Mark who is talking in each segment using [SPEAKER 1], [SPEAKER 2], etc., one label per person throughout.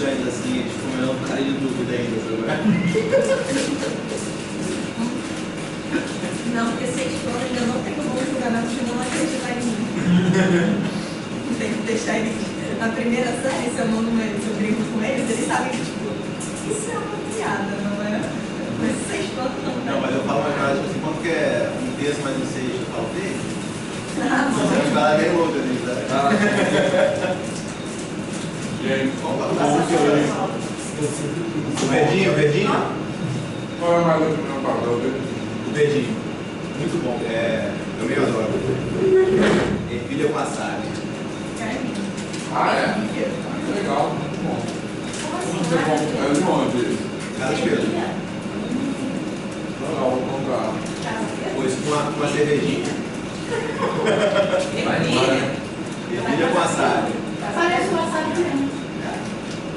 [SPEAKER 1] estranhos assim, eles comendo cara de dúvida ainda, sabe?
[SPEAKER 2] Não, porque sextou ainda não tem como julgamento de não acreditar em mim. Tem que deixar eles. Na primeira série, se eu brinco com eles sabem que, tipo, isso é uma piada, não é? Mas sextou não.
[SPEAKER 1] Não, mas eu falo mais claro, tipo assim, quanto que é um terço mais um sexto, eu falo terço.
[SPEAKER 2] Ah,
[SPEAKER 1] Você vai falar bem louco ali, tá?
[SPEAKER 3] E aí,
[SPEAKER 1] Vamos lá. O verdinho, o verdinho?
[SPEAKER 3] qual é mais o meu papel dele?
[SPEAKER 1] O verdinho. Muito bom. Eu meio adoro. Ervilha com assado.
[SPEAKER 3] Ah, é? Que legal, muito bom. Como você compra? É de onde isso?
[SPEAKER 1] Casa de Pedro.
[SPEAKER 3] Legal, vou comprar.
[SPEAKER 1] Depois com uma cervejinha. Ervilha com assado.
[SPEAKER 4] Parece um wasabi mesmo.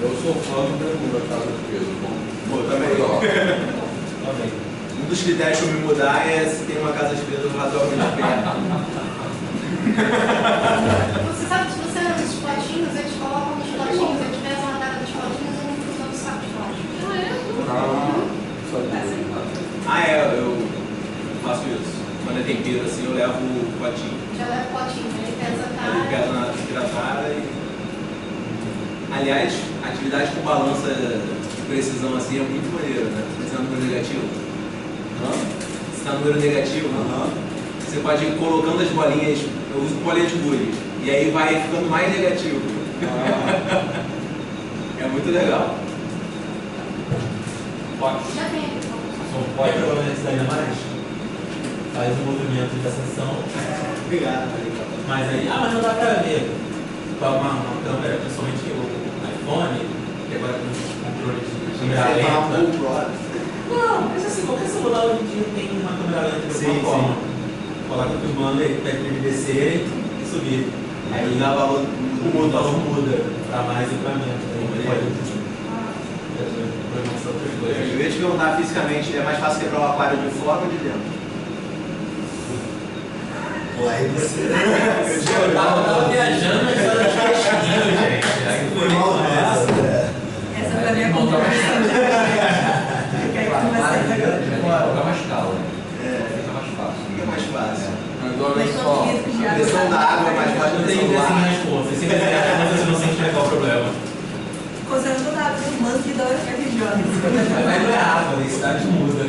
[SPEAKER 3] Eu sou fã do menu da Casa de Pedro.
[SPEAKER 1] Pô, também. Um dos critérios para me mudar é se tem uma casa de Pedro razoavelmente perto.
[SPEAKER 4] Você sabe que se você anda nos potinhos, eles colocam nos potinhos, eles pesam a cara dos potinhos e não usam o saco de plástico.
[SPEAKER 1] Eu faço isso. Quando é tempero assim, eu levo o potinho.
[SPEAKER 4] Já leva o potinho, ele pesa a
[SPEAKER 1] Ele
[SPEAKER 4] cara.
[SPEAKER 1] pesa na hidratada e... Aliás, atividade com balança de precisão assim é muito maneiro, né? Se você tá no número negativo. Se está no número negativo, você pode ir colocando as bolinhas, eu uso bolinha de gude, e aí vai ficando mais negativo. É muito legal.
[SPEAKER 4] Já tem.
[SPEAKER 5] Pode pelo menos ainda mais. Faz o movimento de acessão.
[SPEAKER 1] Obrigado,
[SPEAKER 5] Mas aí, mas não dá pra ver. Com uma câmera, principalmente o iPhone, que agora tem um controle de câmera lenta. Não, mas assim, qualquer celular hoje em dia tem uma câmera lenta de alguma forma. Coloca tudo manda e pede pra ele descer e subir. Aí dá valor, o valor muda pra mais e pra menos. Aí pode.
[SPEAKER 1] Em vez de perguntar fisicamente, é mais fácil quebrar o aquário de fora ou de dentro?
[SPEAKER 6] Aí você.
[SPEAKER 5] Eu tava viajando, mas era de peixinho, gente. Aí foi mal nessa.
[SPEAKER 2] Essa pra mim é a conversa.
[SPEAKER 7] Colocar mais calma. Fica mais fácil.
[SPEAKER 1] Fica mais fácil.
[SPEAKER 3] Mas olha só.
[SPEAKER 1] A pressão da água é mais fácil
[SPEAKER 5] Não
[SPEAKER 1] do
[SPEAKER 5] tem
[SPEAKER 1] que
[SPEAKER 5] assim
[SPEAKER 1] a
[SPEAKER 5] mais força. Se você não sente qual o problema.
[SPEAKER 2] Considerando toda a água do manto que dá o FJ.
[SPEAKER 5] Mas não é água, a densidade muda.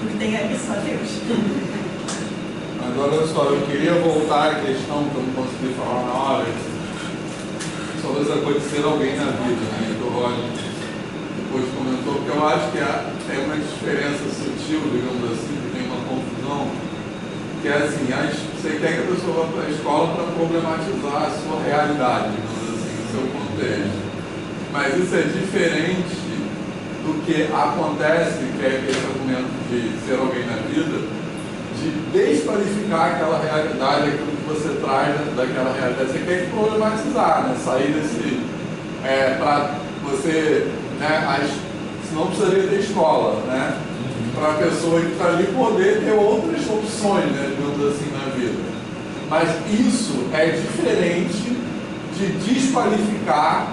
[SPEAKER 2] O que tem aqui só Deus.
[SPEAKER 3] Mas olha só, eu queria voltar à questão que eu não consegui falar na hora, sobre acontecer alguém na vida, né? Que o Roger depois comentou, porque eu acho que tem uma diferença sutil, digamos assim, que tem uma confusão, que é assim, você quer que a pessoa vá para a escola para problematizar a sua realidade, digamos assim, o seu contexto. Mas isso é diferente do que acontece, que é esse argumento de ser alguém na vida, de desqualificar aquela realidade, aquilo que você traz daquela realidade. Você quer problematizar, né? Sair desse... para você... Né? Senão precisaria ter escola, né? Para a pessoa que está ali poder ter outras opções, né? Digamos assim, na vida. Mas isso é diferente de desqualificar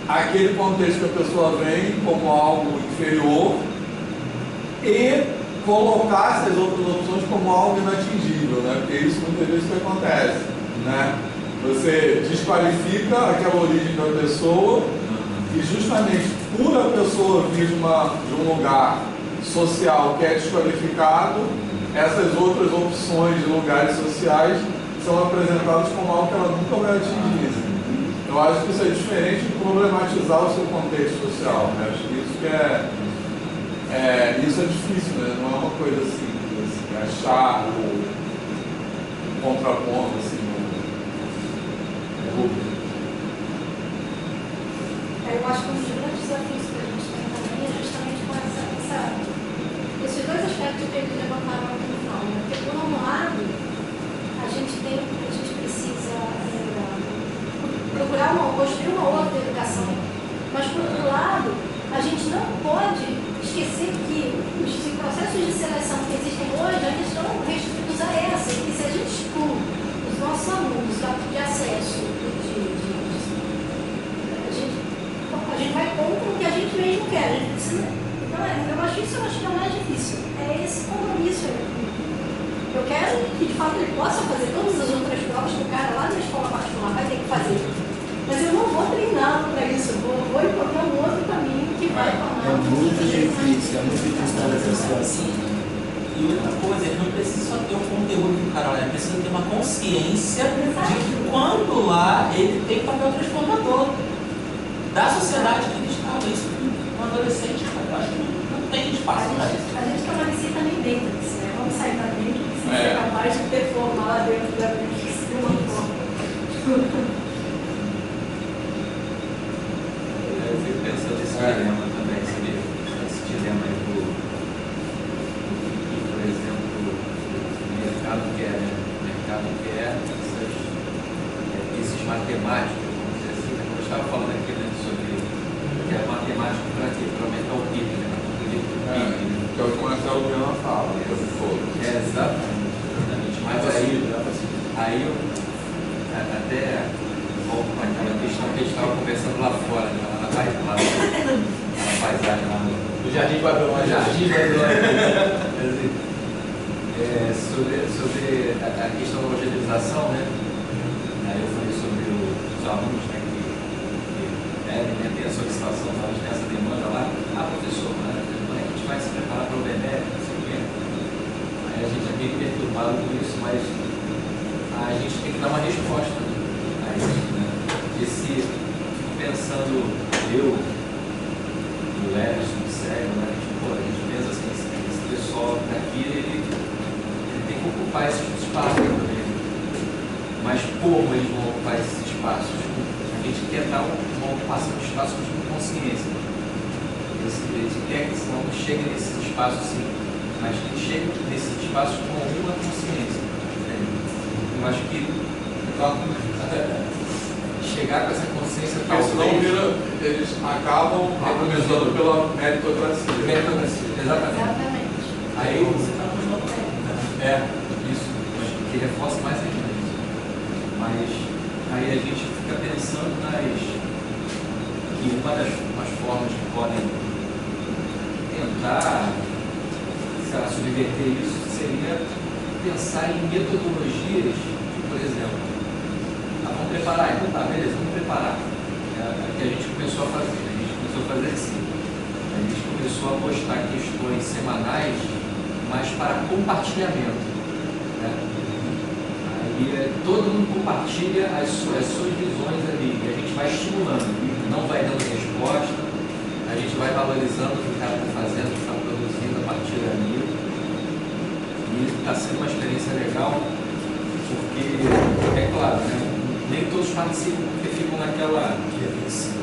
[SPEAKER 3] aquele contexto que a pessoa vem como algo inferior e colocar essas outras opções como algo inatingível, né? Porque isso muitas vezes que acontece, né? Você desqualifica aquela origem da pessoa e justamente por a pessoa vir de um lugar social que é desqualificado, essas outras opções de lugares sociais são apresentadas como algo que ela nunca vai atingir. Eu acho que isso é diferente de problematizar o seu contexto social, né? Acho que isso que isso é difícil, né? Não é uma coisa simples, assim, achar o contraponto, assim,
[SPEAKER 4] Eu acho que um dos grandes desafios que a gente tem também é justamente com esses dois aspectos que eles levantaram aqui no final, né? Porque, por um lado, a gente precisa procurar construir uma outra educação, mas, por outro lado, a gente não pode esquecer que os processos de seleção que existem hoje ainda estão restritos a essa, e que se a gente exclui os nossos alunos de acesso, a gente imagine se eu não estiver mais difícil. É esse compromisso aí. Eu quero que de fato ele possa fazer todas as outras provas que o cara lá na escola particular vai ter que fazer. Mas eu não vou treinar para isso, eu vou encontrar um outro caminho que vai tornar.
[SPEAKER 6] É muito difícil estar nessa situação.
[SPEAKER 5] E outra coisa, ele não precisa só ter o conteúdo do cara lá, ele precisa ter uma consciência de que quando lá ele tem papel transformador da sociedade que ele estava. Isso um adolescente, cara, eu acho que não tem espaço para isso.
[SPEAKER 4] A gente está na visita nem dentro disso, né? Vamos sair para dentro e ser capaz de performar lá dentro da mente de uma forma.
[SPEAKER 7] Eu fico pensando nesse dilema também, sabe? Esse dilema aí do, por exemplo, o mercado quer, né? O mercado quer esses matemáticos, vamos dizer assim, né? Eu estava falando aqui, né, sobre que é matemático para quê? Para aumentar o PIB, né?
[SPEAKER 3] Que é o que o Marcelo Viana fala, que eu falo.
[SPEAKER 7] Exatamente. Mas aí eu até volto com aquela questão que a gente estava conversando lá fora, né? Lá na paisagem lá no
[SPEAKER 5] Jardim Babilônia.
[SPEAKER 7] Sobre a questão da homogeneização, né? Aí eu falei sobre os alunos, né, que tem a solicitação da nessa demanda lá. Professor, né, quando é que a gente vai se preparar para o BNEF, não sei o quê. Aí a gente é meio perturbado com isso, mas a gente tem que dar uma resposta a isso, né? Pensando eu, o Everson, o Sérgio, né? A gente pensa assim, esse pessoal daqui, ele tem que ocupar esses espaços também. Mas como eles vão ocupar esses espaços? A gente quer dar uma ocupação de espaços com consciência. Eles querem que não chegue nesses espaços sim, mas que chegue nesses espaços com uma consciência. Eu acho que chegar com essa consciência
[SPEAKER 3] Porque senão eles acabam argumentando pela meritocracia.
[SPEAKER 7] Exatamente. Aí você está no isso, acho que reforça mais ainda isso. Mas aí a gente fica pensando que uma das formas que podem tentar, sei lá, subverter isso seria pensar em metodologias, por exemplo, vamos preparar, então tá, beleza, vamos preparar. Que a gente começou a fazer, assim. A gente começou a postar questões semanais, mas para compartilhamento. Né? Aí todo mundo compartilha as suas visões ali, e a gente vai estimulando, não vai dando resposta, a gente vai valorizando o que o cara está fazendo, o que está produzindo a partir dali. E está sendo uma experiência legal, porque, é claro, né? Nem todos participam porque ficam naquela defensiva,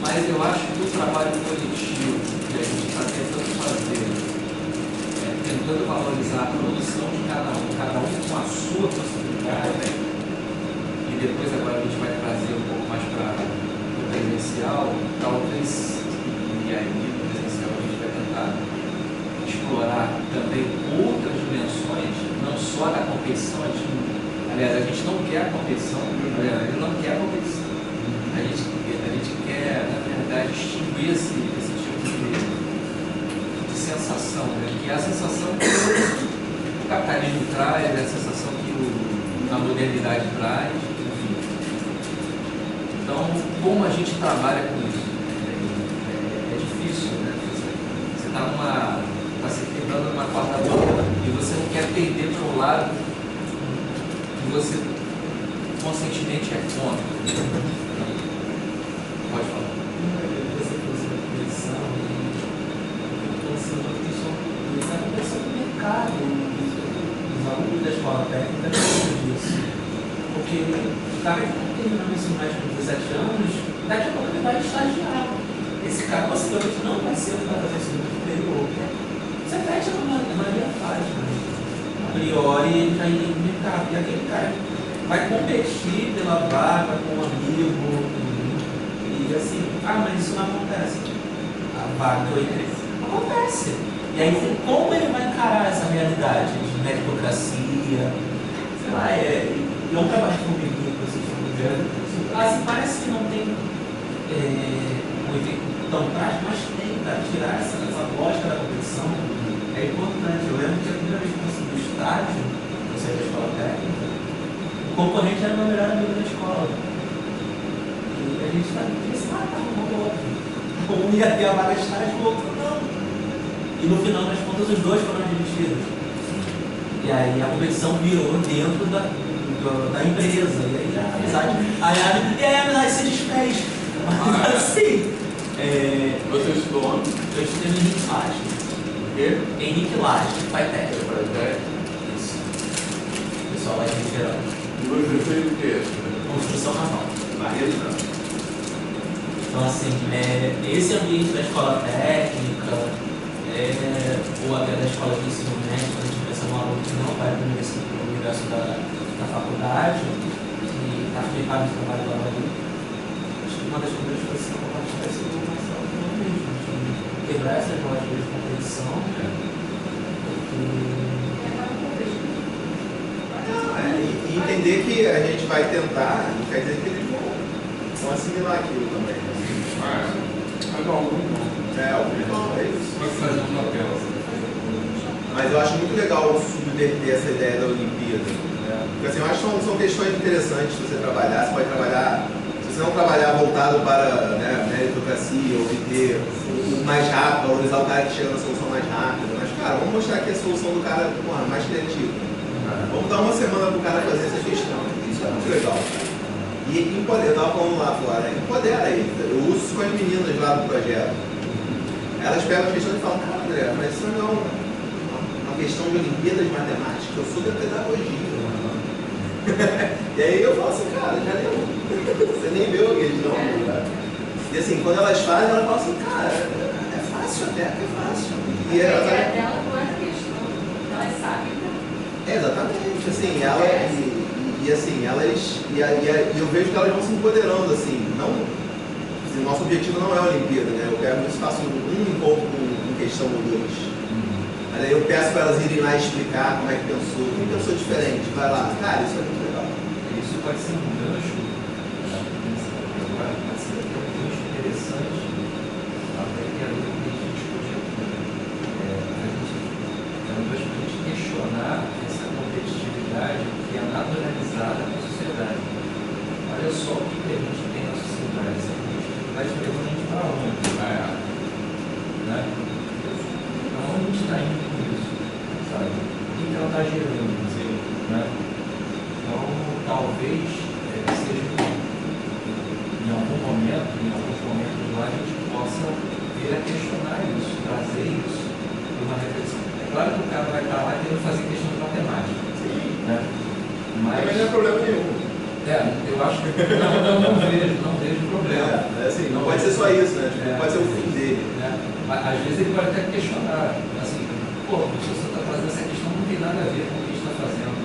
[SPEAKER 7] mas eu acho que o trabalho coletivo que a gente está tentando fazer, tentando valorizar a produção de cada um com a sua possibilidade, né? E depois agora a gente vai trazer um pouco mais para o presencial, talvez, e aí no presencial a gente vai tentar explorar também outras dimensões, não só da competição. Aliás, a gente não quer a competição, ele não quer a competição. A gente quer, na verdade, extinguir esse tipo de sensação, né? Que é a sensação que o capitalismo traz, é a sensação que a modernidade traz, enfim. Então, como a gente trabalha com isso? É difícil, né? Você está se quebrando numa corda bamba e você não quer perder para um lado que você conscientemente é contra. Pode falar.
[SPEAKER 5] Você trouxe a competição e pensando na questão da competição do mercado, os alunos da escola técnica precisam disso. Porque o cara que está terminando o ensino médio com 17 anos, daqui a pouco ele vai estagiar. Esse cara possivelmente não vai ser o que vai fazer ensino superior. Você pede a maioria faz, né? A priori entra em mercado. E aquele cara vai competir pela vaga com um amigo. E assim, mas isso não acontece. A vaga do interesse acontece. E aí, como ele vai encarar essa realidade de meritocracia? Sei lá, é um trabalho comigo, vocês estão vendo. Assim, parece que não tem um efeito tão prático, mas tem. tentar tirar essa lógica da competição é importante. Eu lembro que a primeira vez que eu consegui o estágio, eu saí da escola técnica, o concorrente era o meu melhor amigo da escola. E a gente se matava um ao outro. Um ia ter a vaga de estágio, o outro não. E no final das contas, os dois foram admitidos. E aí a competição virou dentro da empresa. E aí a amizade. E aí a amizade se desfez. Mas assim.
[SPEAKER 3] Você estudou onde?
[SPEAKER 5] Eu estudei no Henrique Laje.
[SPEAKER 3] O quê?
[SPEAKER 5] Henrique Laje, Paitec.
[SPEAKER 3] Paitec.
[SPEAKER 5] Isso. Pessoal lá de Ribeirão.
[SPEAKER 3] E você fez o quê?
[SPEAKER 5] Construção naval.
[SPEAKER 1] Barreiro não.
[SPEAKER 5] Então, assim, esse ambiente da escola técnica, ou até da escola de ensino médio, quando a gente pensa num aluno que não vai para o universo da faculdade, e está aplicado no trabalho lá ali, acho que uma das primeiras coisas que eu vou compartilhar é essa informação mesmo, de quebrar essas lógicas de competição,
[SPEAKER 1] E entender que a gente vai tentar, não quer dizer que eles vão assimilar aquilo também.
[SPEAKER 3] Mas algum não.
[SPEAKER 1] É isso.
[SPEAKER 3] Vai fazer um papel.
[SPEAKER 1] Mas eu acho muito legal subverter essa ideia da Olimpíada. Porque assim, eu acho que são questões interessantes de você trabalhar. Você pode trabalhar, se você não trabalhar voltado para meritocracia, obter o mais rápido, valorizar o cara que chega na solução mais rápida. Mas, cara, vamos mostrar aqui a solução do cara mais criativa. Vamos dar uma semana para o cara fazer essa questão. Isso é muito legal. E eu estava falando lá fora, empodera eles. Eu uso isso com as meninas lá do projeto. Elas pegam a questão e falam, cara, André, mas isso não é uma questão de Olimpíada de Matemática, eu sou da pedagogia. E aí eu falo assim, cara, já leu. Você nem viu a questão, cara. E assim, quando elas fazem, elas falam assim, cara, é fácil até, é fácil. E elas,
[SPEAKER 2] dela não é questão, elas sabem.
[SPEAKER 1] exatamente, assim, e eu vejo que elas vão se empoderando, assim, não, assim, o nosso objetivo não é a Olimpíada, né? Eu quero que eles façam um encontro com questão ou dois. Mas aí eu peço para elas irem lá explicar como é que pensou, quem pensou diferente, vai lá, cara, isso é muito legal.
[SPEAKER 7] Isso pode ser um gancho, agora pode ser um gancho interessante, até que a gente discutiu. É um gancho para a gente questionar essa competitividade que é naturalizada na sociedade. Olha só o que a gente tem na sociedade, essa competitividade leva a gente para onde? Né? Então, onde a gente está indo com isso? Sabe? O que ela está gerando? Né? Então, talvez seja em alguns momentos lá a gente possa vir a questionar isso, trazer isso para uma reflexão. É claro que o cara vai estar lá querendo fazer questão de matemática. Né? Mas
[SPEAKER 1] Também não é problema nenhum.
[SPEAKER 7] eu acho que não vejo problema.
[SPEAKER 1] Assim, não pode ser só isso, né? Tipo, pode ser o fim dele.
[SPEAKER 7] Né? Às vezes ele pode até questionar, assim, pô, se você está fazendo essa questão, não tem nada a ver com o que a gente está fazendo.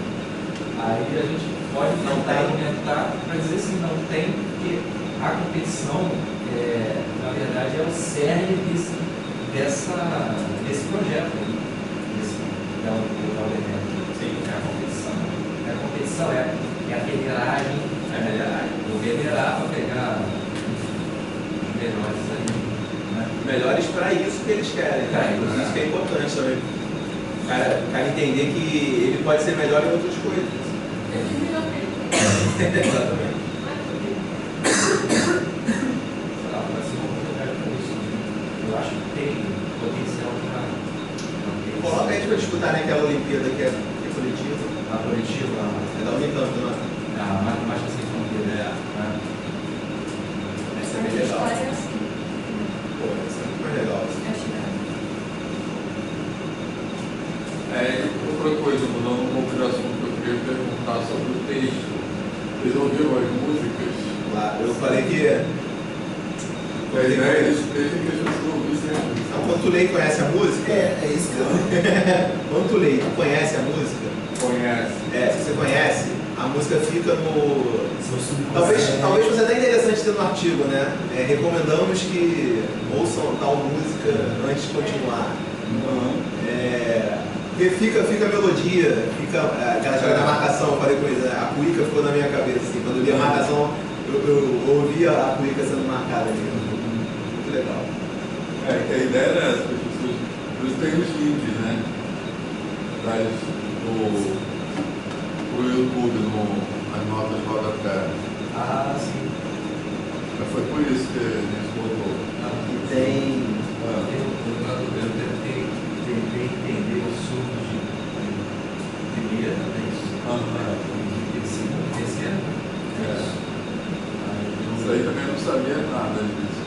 [SPEAKER 7] Aí a gente pode tentar argumentar para dizer assim, não tem, porque a competição, na verdade, é o cerne desse projeto aí, da evento. Sim, é a competição. A competição é a peneiragem, vou peneirar para pegar os melhores ali. Né?
[SPEAKER 1] Melhores para isso que eles querem, né? Isso que é importante também. O cara entender que ele pode ser melhor em outras coisas. Exatamente.
[SPEAKER 7] Eu acho que tem potencial para.
[SPEAKER 1] Coloca a gente para disputar naquela Olimpíada que é coletiva.
[SPEAKER 7] A coletiva,
[SPEAKER 1] É da Unicamp, não é?
[SPEAKER 7] a matemática sem fronteira.
[SPEAKER 1] Essa é bem legal. Pô, essa é muito mais legal.
[SPEAKER 3] Outra coisa, mudando um pouco de assunto, eu queria perguntar sobre o texto. Vocês ouviram as músicas?
[SPEAKER 1] Claro, eu falei que.
[SPEAKER 3] A ideia desse texto é que a gente ouviu sempre.
[SPEAKER 1] Então, quando tu lê e conhece a música.
[SPEAKER 6] É isso que eu.
[SPEAKER 1] Quando tu lê e tu conhece a música.
[SPEAKER 3] Conhece.
[SPEAKER 1] Se você conhece, a música fica no.
[SPEAKER 6] Seu subconsciente.
[SPEAKER 1] Talvez fosse até interessante ter no artigo, né? Recomendamos que ouçam tal música antes de continuar. Porque fica a melodia, fica aquela história da marcação, eu falei com eles, a cuíca ficou na minha cabeça, assim, quando eu li a marcação, eu ouvia a cuíca sendo marcada ali. Muito legal.
[SPEAKER 3] É, que a ideia era essa, que as pessoas. Por isso tem os links, né? Pro YouTube, nas notas de rodapé.
[SPEAKER 7] Ah, sim.
[SPEAKER 3] Foi por isso que a gente botou.
[SPEAKER 6] E tem.
[SPEAKER 7] Eu tentei entender o surdo de primeira, né? Segundo, terceiro.
[SPEAKER 3] Isso aí também não sabia nada disso.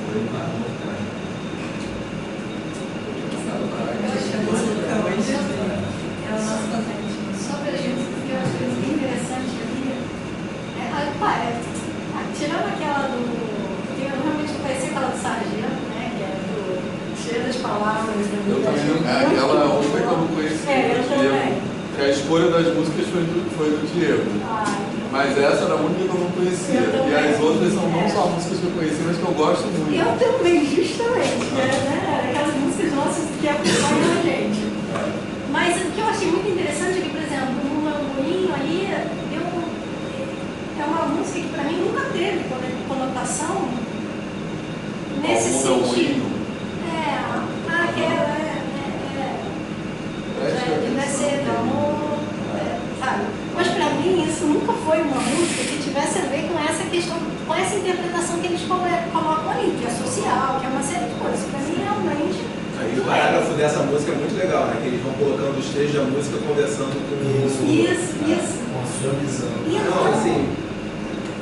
[SPEAKER 7] Foi uma loucura.
[SPEAKER 2] É o nosso contente.
[SPEAKER 4] Sobre as músicas que eu acho bem interessante ali, tirando aquela eu realmente conheci aquela do Sargento, né, que é cheia das palavras.
[SPEAKER 3] Eu também não. Aquela outra que eu não conhecia.
[SPEAKER 4] Eu também.
[SPEAKER 3] A escolha das músicas foi do Diego. Mas essa era a única que eu não conhecia. E as outras são não só músicas que eu conheci, mas que eu gosto muito.
[SPEAKER 4] Eu também, justamente. Né? Aquelas músicas nossas que acompanham a gente. Mas o que eu achei muito interessante é que, por exemplo, no Moinho ali, é uma música que para mim nunca teve conotação nesse sentido. Descer do amor, sabe? Mas para mim isso nunca foi uma música que tivesse a ver com essa questão, com essa interpretação que eles colocam ali, que é social, que é uma série de coisas. Para mim realmente.
[SPEAKER 1] Aí o parágrafo dessa música é muito legal, né? Que eles vão colocando os trechos da música conversando com
[SPEAKER 4] Isso.
[SPEAKER 6] Com a sua visão.
[SPEAKER 1] Não, assim.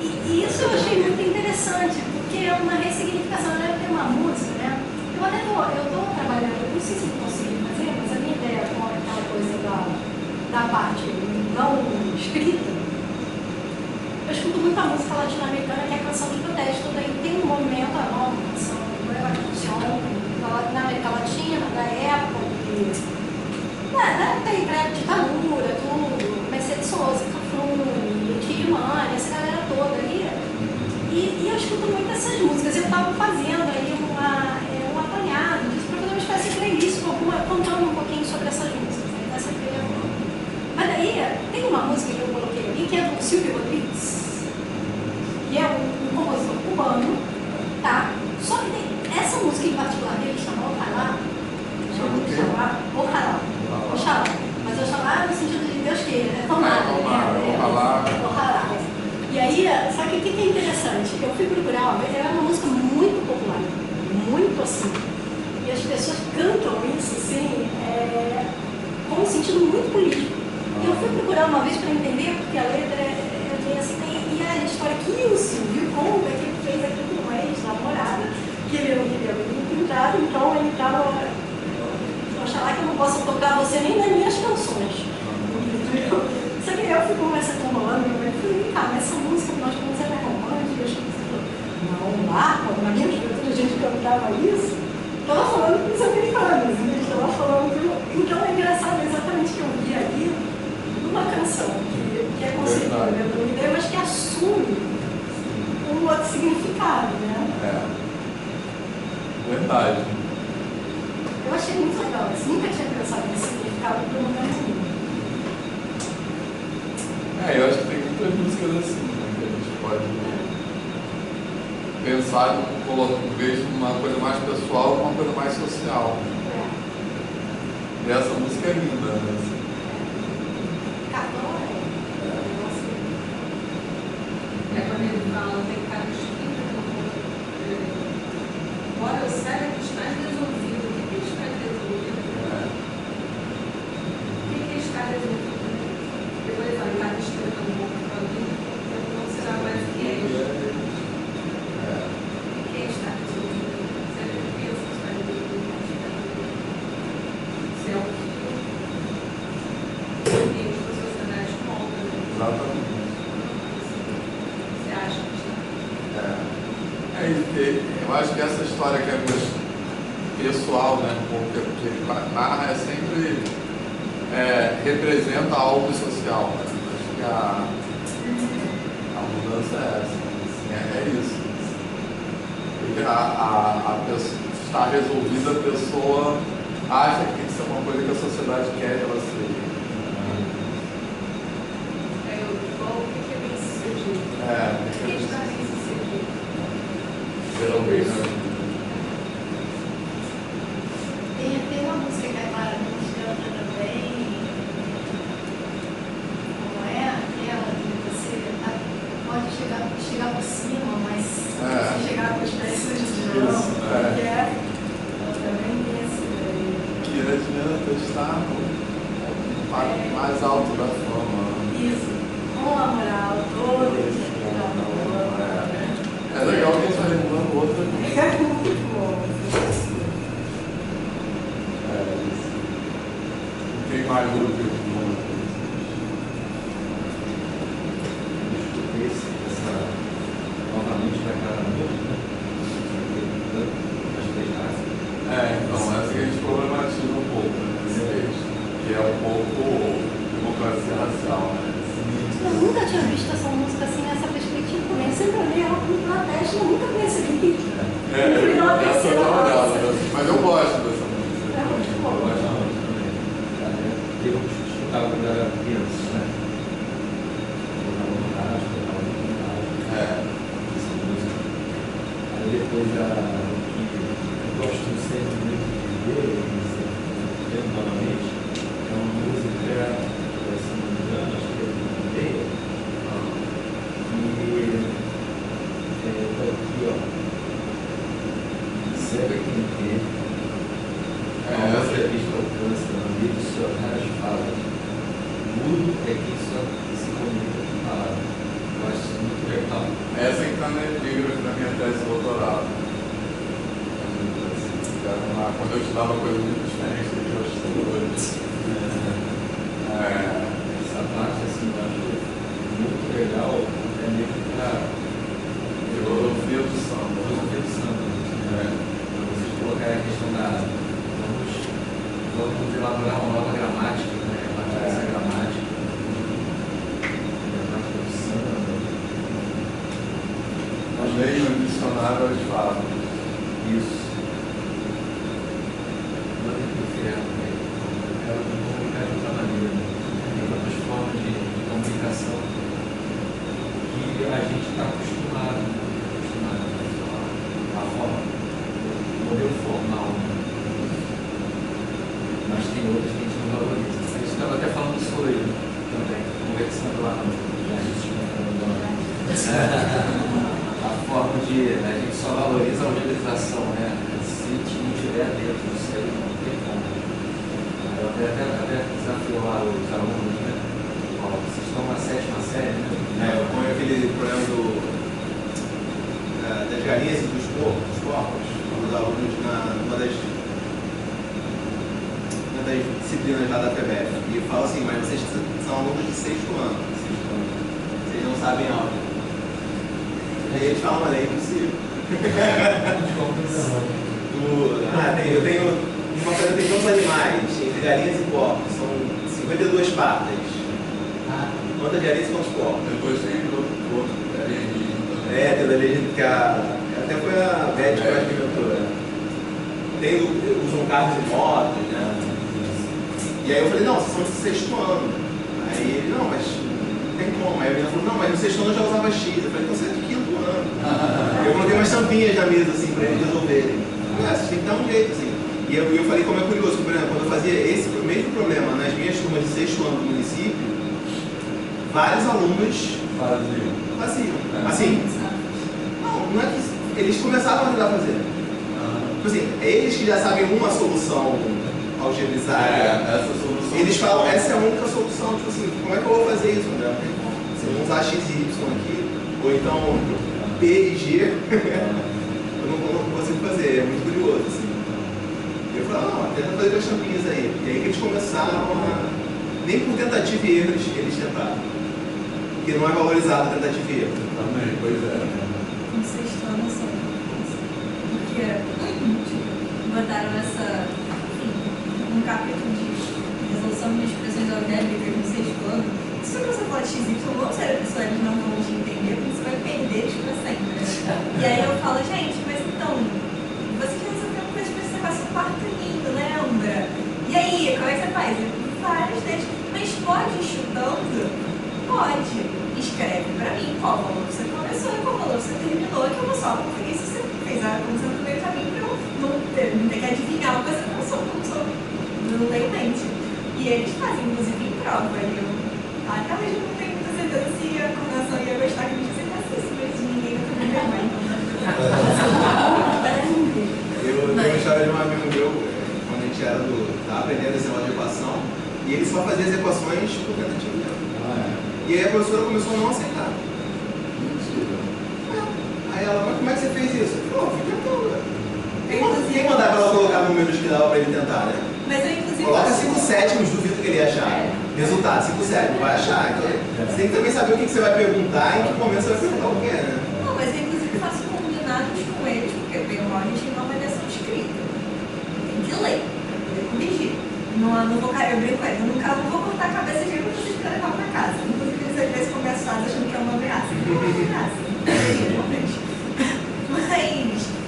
[SPEAKER 4] E isso eu achei muito interessante, porque é uma ressignificação. Tem uma música, né? Eu estou trabalhando, eu não sei se eu consegui fazer, mas a minha ideia com aquela coisa da parte não escrita, eu escuto muita música latino-americana que é canção de protesto. Daí tem um movimento, a nova canção, na América Latina, da época, tem pré-ditadura, tudo, Mercedes Sosa, Cafrune, Tirimani, essa galera toda ali. E eu escuto muito essas músicas. Eu estava fazendo aí um apanhado disso para fazer uma espécie de playlist contando um pouquinho sobre essas músicas. Essa trilha. Mas daí tem uma música que eu coloquei ali que é do Silvio Rodrigues, que é um compositor cubano, tá? Só que tem essa música em particular dele chama Ojalá. Oxalá. Mas Oxalá no sentido de Deus queira, né? Tomara, né? Ojalá. E aí, só que o que é interessante? Eu fui procurar, ela é uma música muito popular, muito assim. E as pessoas cantam isso, assim, com um sentido muito político. E eu fui procurar uma vez para entender, porque a letra é assim, e a história que o Silvio conta que ele fez aqui com uma ex-namorada, que ele não queria muito pintado, então ele estava. Oxalá que eu não possa tocar você nem nas minhas canções. Só que eu fui conversando com o Rolando, meu pai, falei, mas essa música que nós temos é romântica. Não, lá, na minha juventude a gente cantava isso. Estava falando com os americanos, estava falando. Então é engraçado exatamente que eu vi ali uma canção que é concebida dentro da ideia, mas que assume um outro significado, né?
[SPEAKER 3] Verdade.
[SPEAKER 4] Eu achei muito legal, eu nunca tinha pensado nesse significado por um momento nenhum.
[SPEAKER 3] Eu acho que tem muitas músicas assim, né, que a gente pode pensar em vez de uma coisa mais pessoal com uma coisa mais social. E essa música é linda, né?
[SPEAKER 8] Quando ele fala, tem cada espírito, embora eu saiba que está resolvido, o que está resolvido? O que está resolvido? Depois ele fala, cada espírito é um pouco para mim, não será mais o que é isso. O que está resolvido? Sempre penso que está resolvido, se é o que o ambiente da sociedade conta.
[SPEAKER 3] Exatamente.
[SPEAKER 8] Você acha que está?
[SPEAKER 3] Eu acho que essa história que é mais pessoal, né? Porque ele narra sempre representa algo social. Né? Acho que a mudança é essa. Assim, é isso. Porque a pessoa está resolvida, a pessoa acha que tem que ser uma coisa que a sociedade quer que ela seja.
[SPEAKER 8] O que é bem sucedido? O que está bem sucedido?
[SPEAKER 3] ter alguém, né?
[SPEAKER 4] Tem uma música que a Clara nos canta também. Como é aquela que você pode chegar por cima, mas se chegar com os pés sujos de novo, que é também tem esse daí.
[SPEAKER 3] Que adianta estar no pago mais alto da fama.
[SPEAKER 4] Isso, com a moral toda.
[SPEAKER 3] É legal que a gente vai lembrando outra coisa.
[SPEAKER 2] É muito bom.
[SPEAKER 3] Quem mais ouve?
[SPEAKER 7] Novamente vai cada noite,
[SPEAKER 3] Então, essa que a gente problematiza um pouco, né, nesse texto, que é um pouco democracia racial, né?
[SPEAKER 4] Eu nunca tinha visto essa música assim nessa perspectiva também. Eu sempre olhei ela como uma teste, eu nunca percebi. Virou a
[SPEAKER 3] Essa
[SPEAKER 4] terceira
[SPEAKER 3] eu não olhava,
[SPEAKER 4] voz.
[SPEAKER 3] mas eu gosto dessa música.
[SPEAKER 4] É muito bom.
[SPEAKER 7] Eu escutava quando era criança, né? Botava no rádio, botava no rádio. Essa música. Aí depois eu gosto sempre muito de ver, novamente, é uma música, se não me engano, acho que é do Bandeira, e está aqui, ó. Cega quem vê, a vista alcança, na vida dos seus raras falas. Mudo é quem só se comunica com palavras. Eu acho isso muito legal.
[SPEAKER 3] Essa que está na epígrafe da minha tese de doutorado. Quando eu estudava coisas muito diferentes do que eu estudo hoje.
[SPEAKER 7] Essa parte, assim, eu acho muito legal, é meio que para
[SPEAKER 3] Filosofia do samba.
[SPEAKER 7] filosofia do samba. Para vocês colocarem a questão da. Vamos elaborar uma nova gramática, né? A partir dessa gramática. Gramática do samba.
[SPEAKER 3] Leio no dicionário as falas.
[SPEAKER 7] Isso. Não tem que ser, ela tem que comunicar de outra maneira. Tem outras formas de comunicação que a gente está acostumado a forma, o modelo formal. Mas tem outras que a gente não valoriza. A gente estava até falando sobre ele também, conversando lá no a forma de a gente só valoriza a utilização, né? Se não tiver dentro do ser, não tem como. Eu até desafio lá os alunos, né? Ó, vocês estão na 7ª série, né?
[SPEAKER 1] Eu ponho aquele problema das galinhas e dos porcos, os alunos numa das disciplinas lá da FEBEF. E eu falo assim, mas vocês são alunos de 6º ano. Vocês não sabem algo. Aí eles falam, mas é impossível. Eu tenho uma coisa, tem tantos animais, entre galinhas e porcos, são 52 patas. Quantas galinhas e quantos porcos?
[SPEAKER 3] Depois tem outro alienígena também.
[SPEAKER 1] Tem da alienígena, que até foi a Beth que eu inventou. Usam carros e motos, né? E aí eu falei, não, vocês são de 6º ano. Aí ele, não, mas não tem como. Aí a menina falou, não, mas no 6º ano eu já usava X. Eu falei, então você é de 5º ano. Eu coloquei umas tampinhas na mesa, assim, pra eles resolverem. Vocês têm que dar um jeito, assim. E eu falei, como é curioso, por exemplo, quando eu fazia esse mesmo problema nas minhas turmas de 6º ano do município, vários alunos faziam. Assim, não é que eles começavam a tentar fazer. Tipo assim, eles que já sabem uma solução algebrizada,
[SPEAKER 3] Essa solução.
[SPEAKER 1] eles falam, essa é a única solução, tipo assim, como é que eu vou fazer isso, André? Não tem como. Se eu não usar x e y aqui, ou então P e G, eu não consigo fazer, é muito curioso, assim. E eu falei, não, tenta fazer as tampinhas aí. E aí que eles começaram a... Nem por tentativa e erro eles tentaram. Porque não é valorizado a tentativa e erro.
[SPEAKER 3] Também, pois é.
[SPEAKER 2] Com 6º ano só. Porque botaram essa, enfim, um capítulo de resolução de expressões algébricas no 6º ano. Se você falar x, y, ou seja, pessoal, eles não vão te entender, porque você vai perder eles para sempre. E aí eu falo, gente, mas então, você já resolveu uma coisa para esse negócio quarto-lindo, né, Umbra? E aí, como é que você faz? Vários deles. Mas pode ir chutando? Pode. Escreve para mim qual valor você começou e qual valor você terminou, que eu vou só conferir se você fez eles fazem, inclusive, em prova. E eu até hoje não tenho muita certeza se a coordenação ia gostar que a gente fizesse isso, mas ninguém nunca me viu bem.
[SPEAKER 1] Eu tenho uma história de um amigo meu, quando a gente estava aprendendo esse negócio de equação, e ele só fazia as equações por tentativa mesmo. E aí a professora começou a não aceitar.
[SPEAKER 3] Mentira.
[SPEAKER 1] Aí ela, mas como é que você fez isso? Eu falei, fui tentando.
[SPEAKER 2] Inclusive,
[SPEAKER 1] Quem mandava ela colocar números que dava pra ele tentar, né?
[SPEAKER 2] mas eu, inclusive,
[SPEAKER 1] Coloca 5 sétimos, duvido que ele ia achar. Resultado, 5 sétimos, vai achar. Então, você tem que também saber o que você vai perguntar e em que momento você vai perguntar o quê, né?
[SPEAKER 2] não, mas eu, inclusive, faço combinados com eles, porque bem ou mal a gente tem uma avaliação escrita. Tem que ler, pra poder corrigir. Não vou cair, eu brinco com eles. Eu nunca vou cortar a cabeça de vocês que vocês levar pra casa. Inclusive, eles às vezes começam achando que é uma ameaça. Não é uma ameaça. Realmente. Mas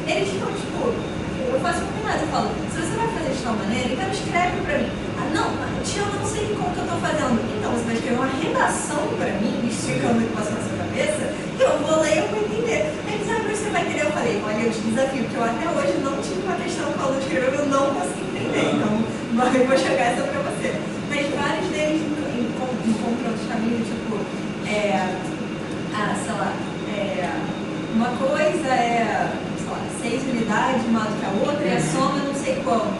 [SPEAKER 2] eles ficam, tipo, eu faço combinado, eu falo, se você vai fazer de tal maneira, então escreve pra mim. Ah, não, tia, eu não sei como que eu tô fazendo. Então, você vai escrever uma redação pra mim, explicando o que passa na sua cabeça, e eu vou ler e eu vou entender. Aí eles, mas você vai entender? Eu falei, olha, eu te desafio, porque eu até hoje não tive uma questão que o aluno escreveu e eu não consegui entender. Então, eu vou jogar essa pra você. Mas vários deles encontram outros caminhos, tipo, sei lá, uma coisa é, sei lá, 6 unidades mais do que a outra, e a soma não sei quanto.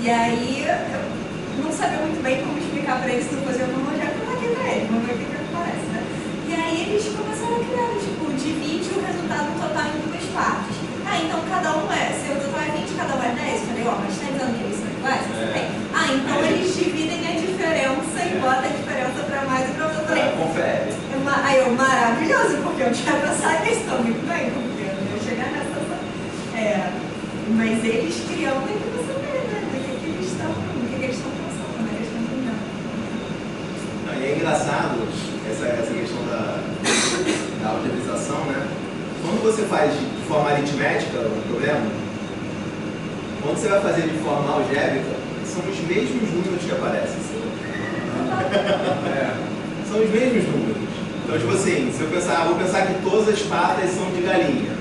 [SPEAKER 2] E aí, eu não sabia muito bem como explicar para eles tudo, fazer uma já coloquei para eles, vamos ver o que aparece, né? E aí eles começaram a criar, tipo, divide o resultado total em 2 partes. Ah, então cada um se o total é 20, cada um é 10. Eu falei, ó, mas tá dizendo que eles são iguais? Ah, então eles dividem a diferença e botam a diferença para mais e para outro. Eu falei,
[SPEAKER 1] Confere.
[SPEAKER 2] aí eu, maravilhoso, porque eu tinha passado a questão muito bem, porque eu não ia chegar nessa. Mas eles criam, tem que você ver, né? O que eles estão pensando, como é que eles estão entendendo.
[SPEAKER 1] E é engraçado essa questão da algebrização, né? Quando você faz de forma aritmética o problema, quando você vai fazer de forma algébrica, são os mesmos números que aparecem. São os mesmos números. Então, tipo assim, se eu pensar, vou pensar que todas as patas são de galinha.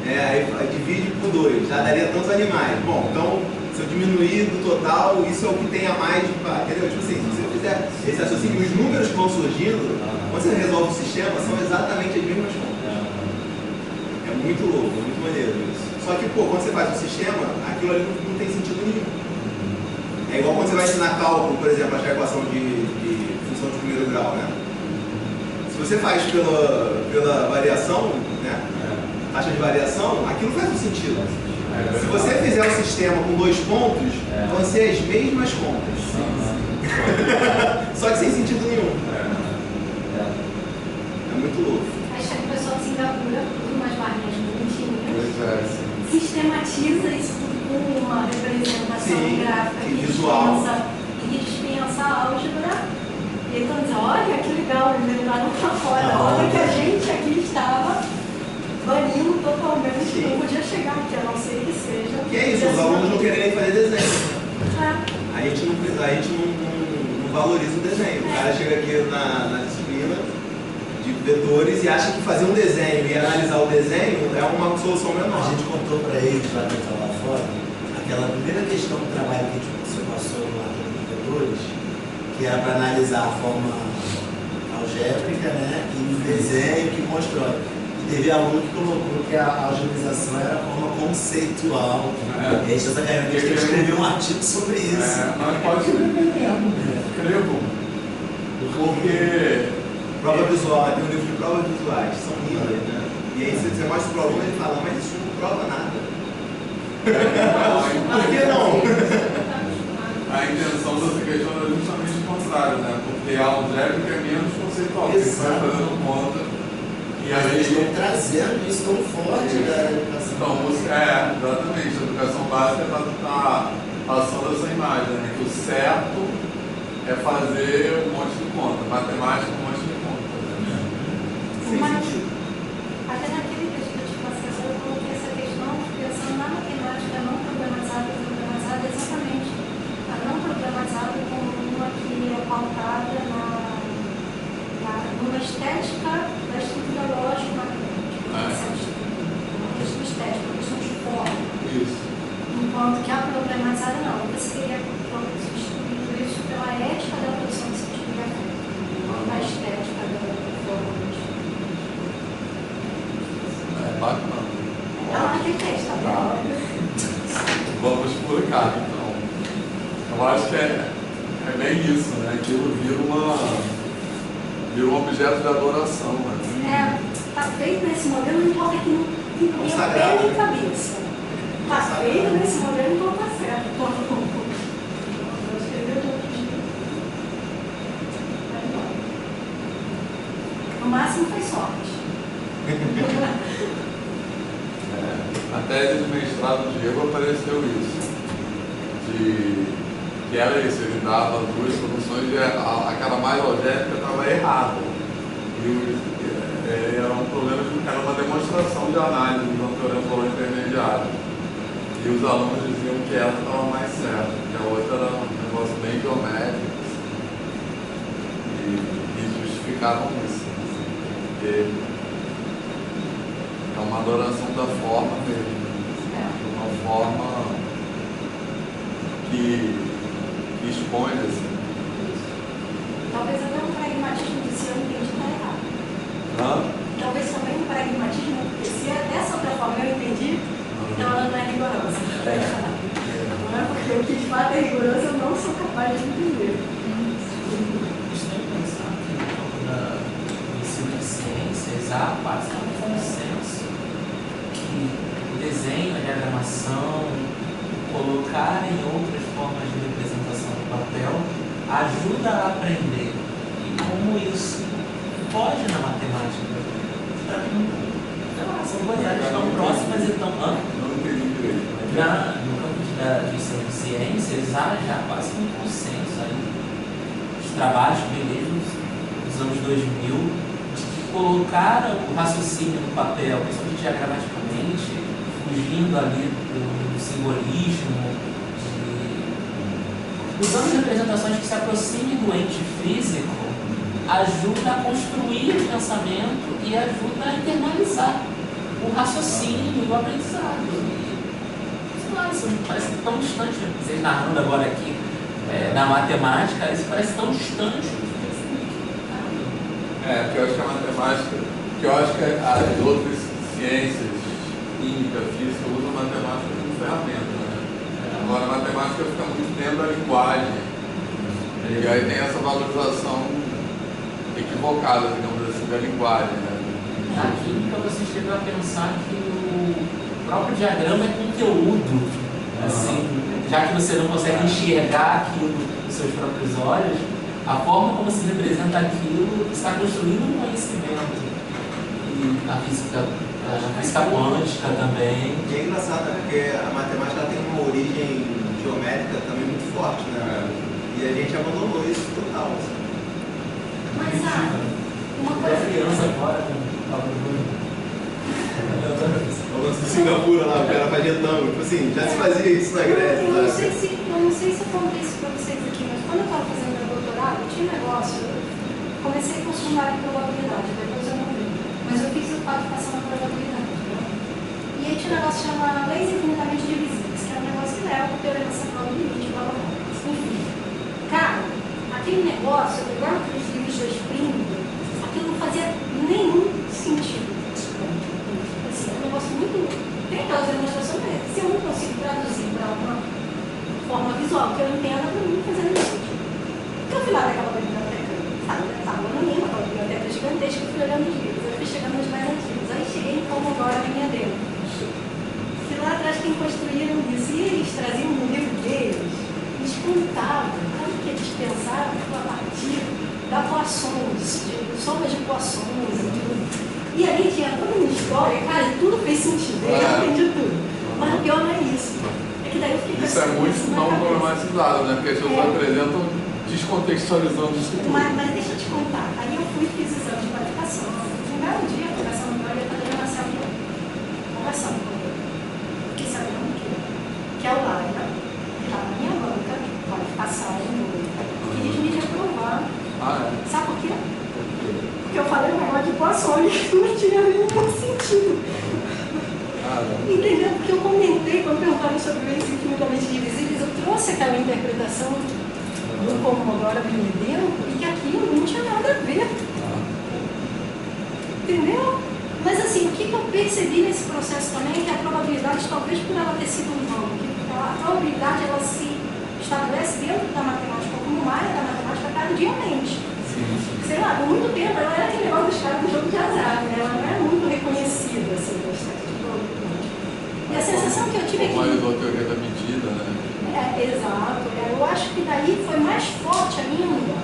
[SPEAKER 1] Aí divide por 2, já daria tantos animais. Bom, então, se eu diminuir do total, isso é o que tem a mais de patas. Entendeu? Tipo assim, se você fizer esse raciocínio, os números que vão surgindo, quando você resolve o sistema, são exatamente as mesmas contas. É muito louco, é muito maneiro isso. Só que, pô, quando você faz o sistema, aquilo ali não tem sentido nenhum. É igual quando você vai ensinar cálculo, por exemplo, achar a equação de função de primeiro grau, né? Se você faz pela variação, né? Taxa de variação, aquilo faz um sentido. Se você fizer um sistema com 2 pontos, vão ser as mesmas contas. Só que sem sentido nenhum. É muito louco.
[SPEAKER 4] Aí chega o pessoal de Singapura, tudo umas barrinhas bonitinhas.
[SPEAKER 3] Pois é.
[SPEAKER 4] Sistematiza isso tudo com uma representação gráfica
[SPEAKER 1] visual.
[SPEAKER 4] que dispensa a álgebra. E então diz, olha que legal, eles levaram pra fora. Olha que a gente aqui estava banindo totalmente, não podia chegar aqui, a não ser que seja.
[SPEAKER 1] Que é isso, os alunos não querem fazer desenho.
[SPEAKER 4] É.
[SPEAKER 1] A gente não valoriza o desenho. O cara chega aqui na disciplina de vetores e acha que fazer um desenho e analisar o desenho é uma solução menor.
[SPEAKER 6] A gente contou para eles lá que estava lá fora, aquela primeira questão do trabalho que você passou lá nos vetores, que era para analisar a forma algébrica, né, e o desenho que constrói. E teve aluno que colocou que a algebrização era a forma conceitual. E aí está sacanagem, a gente tem que escrever um artigo sobre isso.
[SPEAKER 3] Mas pode escrever mesmo. Escrevo. Porque
[SPEAKER 1] Prova visual, tem um livro de provas visuais, são lindas, né? E aí você mostra para o aluno e ele fala, mas isso não prova nada. Por que não?
[SPEAKER 3] a intenção dessa questão é justamente o contrário, né? Porque a algébrica é menos conceitual, porque você vai fazendo conta. E
[SPEAKER 6] Mas
[SPEAKER 3] aí
[SPEAKER 6] eles estão trazendo isso tão forte da educação.
[SPEAKER 3] Então, exatamente, a educação básica está passando essa imagem, né? Que o certo é fazer um monte de conta, matemática um monte de conta. Né?
[SPEAKER 4] Mas, até naquele que eu te passei, eu coloquei essa questão pensando na matemática não problematizada, exatamente. A não problematizada como uma que é pautada numa estética da estrutura lógica matemática. Uma questão estética, uma questão de forma.
[SPEAKER 3] Isso.
[SPEAKER 4] Enquanto que a problematizada não. Você queria substituir isso pela ética
[SPEAKER 3] vamos explicar, então. Eu acho que é bem isso, né? Aquilo vira um objeto de adoração, né?
[SPEAKER 4] Tá feito nesse modelo, não importa que não tenha pé nem cabeça. Tá feito nesse modelo, então tá certo. No máximo foi sorte.
[SPEAKER 3] Na tese de mestrado do Diego apareceu isso. Que era isso, ele dava duas soluções e aquela mais logética estava errada. E era um problema, era uma demonstração de análise de um teorema intermediário. E os alunos diziam que essa estava mais certa, que a outra era um negócio bem geométrico. E justificavam isso. Porque é uma adoração da forma mesmo. Uma forma que expõe assim.
[SPEAKER 4] Talvez até um pragmatismo de se eu entendi está errado. Talvez também um pragmatismo, porque se é dessa outra forma eu entendi, então ela não é rigorosa. Não é porque o que de fato é rigoroso eu não sou capaz de entender.
[SPEAKER 5] Isso tem que pensar que no campo do ensino de ciências há quase um consenso que o desenho, a diagramação, colocar em outras formas de representação do papel ajuda a aprender. E como isso pode na matemática? Para mim, são coisas tão próximas e tão...
[SPEAKER 3] Não entendi direito.
[SPEAKER 5] No campo de ensino de ciências há já quase um consenso aí. Os trabalhos que vem desde os anos 2000 de que colocaram o raciocínio no papel, principalmente diagramaticamente, fugindo ali do simbolismo, usando representações que se aproximem do ente físico, ajuda a construir o pensamento e ajuda a internalizar o raciocínio e o aprendizado. Sei lá, isso parece tão distante, vocês narrando agora aqui na matemática, isso parece tão distante.
[SPEAKER 3] Porque eu acho que a matemática, que eu acho que as outras ciências, química, física, usam a matemática como ferramenta, né? Agora a matemática fica muito dentro da linguagem. E aí tem essa valorização equivocada, digamos assim, da linguagem, né?
[SPEAKER 5] Na química você chega a pensar que o próprio diagrama é conteúdo. Assim, já que você não consegue enxergar aquilo com seus próprios olhos, a forma como se representa aquilo está construindo um conhecimento. E a física quântica também.
[SPEAKER 1] E é engraçado, né? Porque a matemática tem uma origem geométrica também muito forte, né? E a gente abandonou isso total. Assim.
[SPEAKER 4] Mas uma
[SPEAKER 5] A
[SPEAKER 4] coisa...
[SPEAKER 5] criança agora com o
[SPEAKER 1] O lance de Singapura lá, o cara fazia tango. Tipo assim, já se fazia isso na Grécia.
[SPEAKER 4] Eu não sei se eu contei isso para vocês aqui, mas quando eu estava fazendo meu doutorado, tinha um negócio. Eu comecei a consumar a probabilidade, depois eu não vi. Mas eu fiz o qualificação na probabilidade. Né? E aí tinha um negócio chamado leis infinitamente divisíveis, que é um negócio que leva para o teorema central do limite, blá blá blá. Enfim, cara, aquele negócio, igual aqueles livros da Spring, aquilo não fazia nenhum sentido. Assim, é um negócio muito. Tem aquelas demonstrações, mas se eu não consigo traduzir para uma forma visual que eu entenda, para mim não fazia nenhum sentido. Então eu fui lá naquela biblioteca, sabe, estava anônima, aquela biblioteca gigantesca, fui olhando os livros, eu fui chegando nos mais antigos. Aí cheguei em Commodore a linha dele. Fui lá atrás quem construíram isso, e eles traziam no livro deles, eles contavam como que eles pensaram a partir da Poissons, de somas de Poissons e tudo. E ali tinha toda uma história, cara, e tudo fez sentido, eu entendi tudo. Mas o pior não é isso. É que daí eu fiquei
[SPEAKER 3] Isso é muito não problematizado, né? Porque as pessoas apresentam descontextualizando isso tudo.
[SPEAKER 4] Mas deixa eu te contar. Aí eu fui e fiz exame de qualificação. Um belo dia, conversando com ele, eu estava na Marcelo conversando com ele. Fiquei sabendo que é o Laila, que lá na minha banca, qualificação, quis me reprovar. Sabe por quê? Porque eu falei um negócio de Poissons que não tinha nenhum sentido. Entendeu? Porque eu comentei, quando perguntaram sobre leis infinitamente divisíveis, eu trouxe aquela interpretação do Commodore dentro e que aquilo não tinha nada a ver. Entendeu? Mas assim, o que eu percebi nesse processo também é que a probabilidade, talvez por ela ter sido um ramo que A probabilidade, ela se estabelece dentro da matemática, como uma área da matemática tardiamente. Sei lá, por muito tempo ela era aquele negócio dos caras do jogo de azar, né? Ela não era muito reconhecida, assim, da estatística probabilidade. E a sensação que eu tive
[SPEAKER 3] Como a teoria da medida, né?
[SPEAKER 4] Exato. Eu acho que daí foi mais forte ainda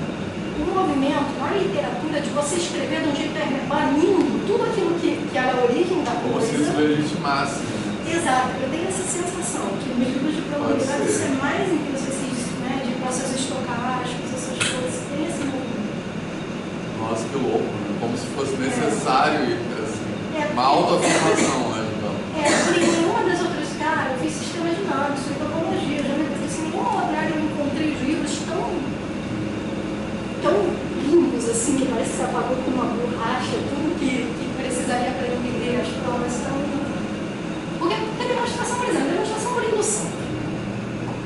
[SPEAKER 4] o movimento na literatura de você escrever de um jeito banindo tudo aquilo que era a origem da
[SPEAKER 3] Como
[SPEAKER 4] coisa.
[SPEAKER 3] se isso legitimasse.
[SPEAKER 4] Exato, eu tenho essa sensação que os livros de probabilidade ser mais imprecisíssimo, né? De processos estocásticos, essas coisas, tem esse movimento.
[SPEAKER 3] Nossa, que louco, né? Como se fosse necessário assim, uma autoafirmação, né?
[SPEAKER 4] Porque nenhuma das outras, cara, eu fiz sistema dinâmico, sou topologia, já me assim, nenhuma outra área eu encontrei livros tão lindos assim, que parece que se apagou com uma borracha, tudo que precisaria para entender as provas são. Porque tem demonstração, por exemplo, demonstração por indução.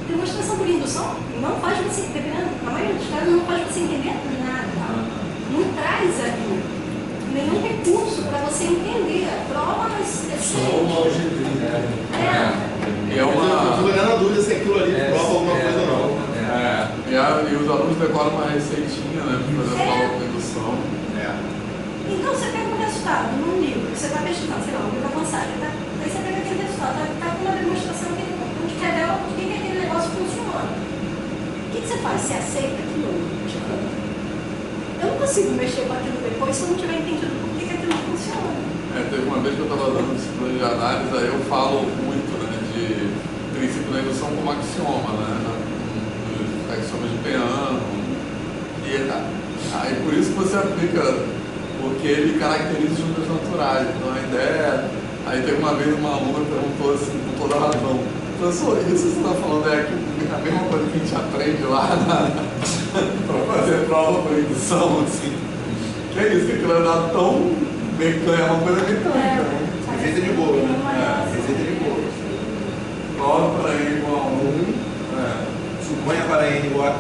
[SPEAKER 4] Demonstração por indução não faz você, dependendo, na maioria dos casos, não faz você entender nada. Não traz ali nenhum recurso para você entender a prova, mas é
[SPEAKER 6] só uma algebria.
[SPEAKER 3] E é uma...
[SPEAKER 9] Eu estou ganhando a dúvida se aquilo ali prova alguma coisa ou não.
[SPEAKER 3] E os alunos decoram uma receitinha, né? Para fazer a prova de indução.
[SPEAKER 4] Então você pega um resultado num livro, que você está pesquisando, sei lá, um livro avançado, aí você pega aquele resultado, está com uma demonstração que onde revela por que aquele negócio funciona. O que você faz? Você aceita aquilo? Tipo, eu não consigo mexer com aquilo depois se eu não tiver entendido por que aquilo funciona.
[SPEAKER 3] Teve uma vez que eu estava dando disciplina de análise, aí eu falo muito, né, de princípio da indução como axioma, né? Dos axiomas de Peano. E aí por isso que você aplica, porque ele caracteriza os números naturais. Então a ideia. Aí teve uma vez uma aluna perguntou assim, com toda a razão: professor, isso que você está falando é a mesma coisa que a gente aprende lá para fazer prova por indução, assim. Que é isso, que aquilo é dado tão mecânico, é uma coisa mecânica.
[SPEAKER 9] Receita de bolo, né? Receita de bolo.
[SPEAKER 3] Prova para N igual a 1.
[SPEAKER 9] Suponha para N igual a K,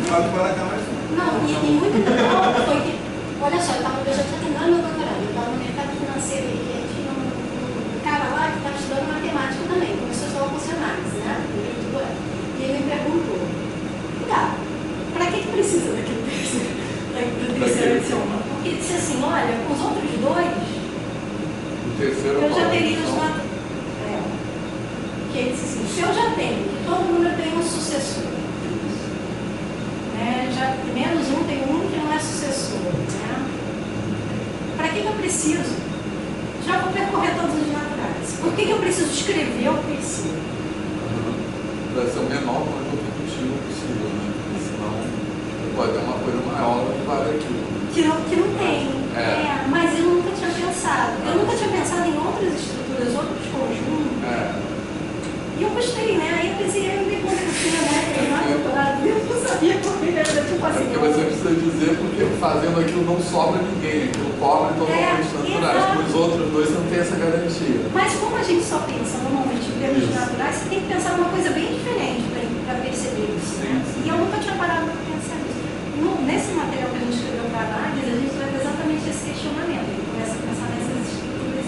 [SPEAKER 9] faz para K mais 1.
[SPEAKER 4] Não, e muito legal foi que, olha só, eu já tinha terminado meu doutorado, eu estava no mercado financeiro e tinha um cara lá que estava estudando matemática também, começou a estudar funcionários, né? E ele me perguntou, tá, para que precisa daquele terceiro axioma? Porque ele disse assim, olha, com os outros dois, eu já teria os que ele disse assim, se eu já tenho, que todo número tem um sucessor, né? Já menos um tem um que não é sucessor, né? Para que eu preciso? Já vou percorrer todos os naturais. Por que eu preciso escrever o princípio?
[SPEAKER 3] Deve ser o menor quanto repetitivo possível, né? Porque senão pode ter uma coisa maior que vale aquilo.
[SPEAKER 4] Que não tem. Mas eu nunca tinha pensado. Eu nunca tinha pensado em outras estruturas, outros conjuntos. E eu gostei, né? Aí eu pensei, eu me confundi, né? Eu não sabia por que era tipo assim.
[SPEAKER 3] Porque você precisa dizer, porque fazendo aquilo não sobra ninguém, aquilo cobre totalmente naturais. Os outros dois não tem essa garantia.
[SPEAKER 4] Mas como a gente só pensa normalmente em termos naturais, você tem que pensar numa coisa bem diferente para perceber isso. Né? E eu nunca tinha parado para pensar nisso. Nesse material que a gente escreveu para análise, a gente vai ter exatamente esse questionamento. Ele começa a pensar nessas estruturas.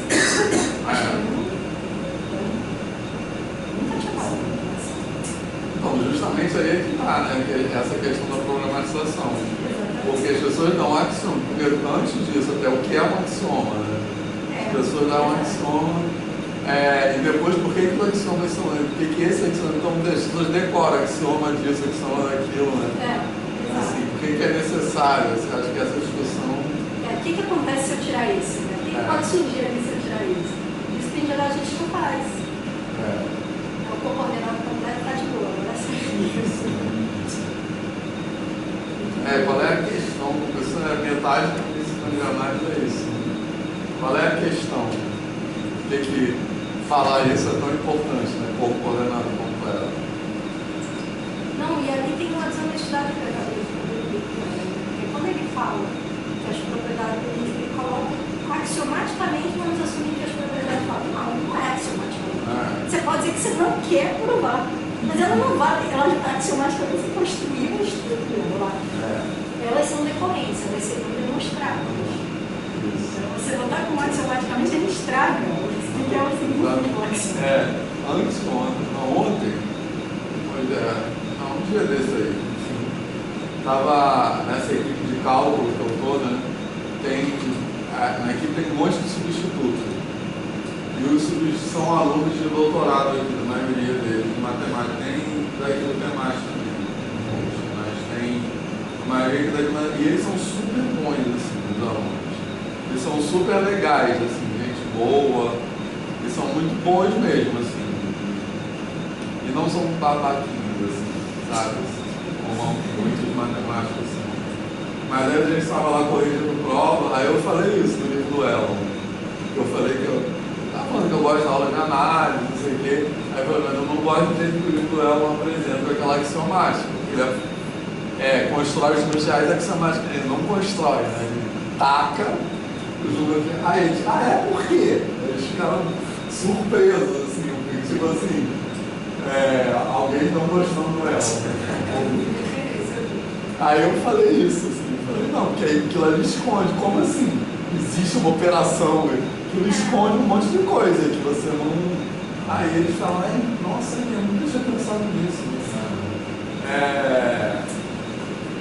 [SPEAKER 3] Então, justamente aí é que está, né? Essa questão da problematização. Porque as pessoas dão axioma, porque antes disso, até o que é um axioma, né? As pessoas dão um axioma, e depois por que os axiomas são, por que esse axioma, então as pessoas decoram axioma disso, axioma daquilo, né? Assim, por que é necessário? Você acha que essa discussão.
[SPEAKER 4] O que acontece se eu tirar isso? Né? O que pode surgir ali se eu tirar isso? Isso que em geral a gente não faz. O coordenado completo está de boa, agora sim.
[SPEAKER 3] Qual é a questão? Metade da disciplina de análise é isso. Qual é a questão? Por que falar isso é tão importante, né? Como coordenado completo.
[SPEAKER 4] Não, e ali tem uma desonestidade para a gente. Porque quando ele fala que as propriedades, ele coloca axiomaticamente, vamos assumir que as propriedades falam. Não é axiomaticamente. Você pode dizer que você não quer provar, mas ela não vale, ela axiomaticamente você construiu uma estrutura lá. Elas são decorrentes, elas serão demonstradas. Então, você botar com axiomaticamente, ele estraga. Isso que é o seguinte.
[SPEAKER 3] Ontem, dia desse aí. Estava nessa equipe de cálculo que eu estou, né? Na equipe tem um monte de substitutos. E os substitutos são alunos de doutorado aqui, da maioria deles, de matemática. Tem daqui do temática também, mas tem a maioria daqui, e eles são super bons, assim, os alunos. Eles são super legais, assim, gente boa. Eles são muito bons mesmo, assim. E não são babaquinhos, assim, sabe? Como muitos matemáticos são. Mas aí a gente estava lá corrigindo prova, aí eu falei isso no livro do Elon. Eu falei que eu estava falando que eu gosto da aula de análise, não sei o quê. Aí eu falei, mas eu não gosto do jeito que o livro do Elon apresenta aquela axiomática. Ele constrói os iniciais axiomáticos. Ele não constrói, né? Ele taca os números. Aí a gente, por quê? Eles ficaram surpresos, assim, tipo assim, alguém não gostando do Elon. Aí eu falei isso, assim. Falei, não, porque aí aquilo ali esconde. Como assim? Existe uma operação que esconde um monte de coisa que você não. Aí eles falam, nossa, eu nunca tinha pensado nisso.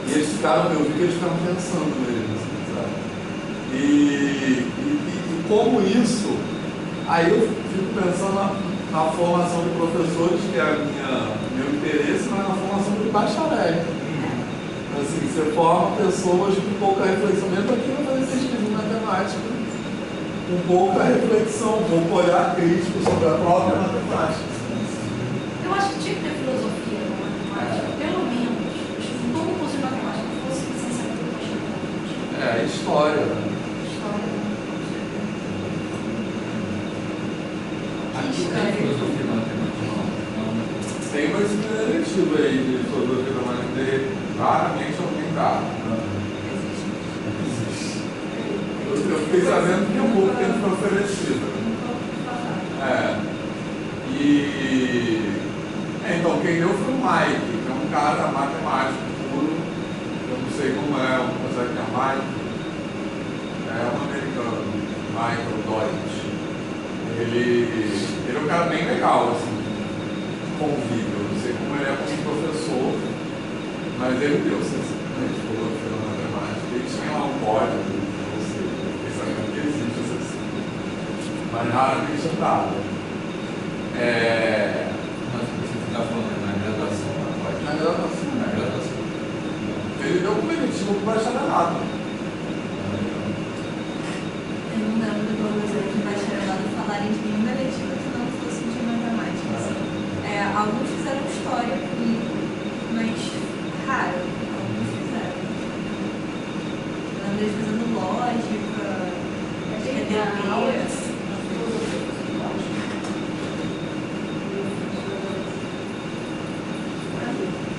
[SPEAKER 3] E eles ficaram, eu vi que eles ficaram pensando mesmo, assim, sabe? E como isso, aí eu fico pensando na formação de professores, que é meu interesse, mas na formação de bacharéis. Assim, você forma pessoas com pouca reflexão, mesmo aqui não fazer pesquisa em matemática, com pouca reflexão, com pouco olhar crítico sobre a própria matemática.
[SPEAKER 4] Eu acho que tinha que ter filosofia na matemática, pelo menos, um pouco curso de matemática, não fosse licenciatura,
[SPEAKER 3] História.
[SPEAKER 7] Aqui tem filosofia matemática?
[SPEAKER 3] Tem uma disciplina eletiva aí de filosofia da matemática. Raramente alguém dá. Eu fiquei sabendo que é um pouco tempo foi oferecido. Então, quem deu foi o Mike, que é um cara matemático puro. Eu não sei como mas é que é Mike. É um americano, Michael Deutsch. Ele é um cara bem legal, assim, convívio. Eu não sei como ele é como professor. Mas ele deu simplesmente filosofia na matemática. Ele tinha lá um código, não sei, porque sabendo que existe essa disciplina. Mas raramente andava.
[SPEAKER 7] Mas você está falando na graduação, não pode?
[SPEAKER 3] Na graduação. Ele deu um benefício para bacharelado.
[SPEAKER 2] Eu não lembro do professor de bacharelado falarem de nenhuma eletiva que não fosse de matemática. Alguns fizeram história comigo, mas raro, alguns fizeram. Eu lembro deles fazendo lógica, EDP. É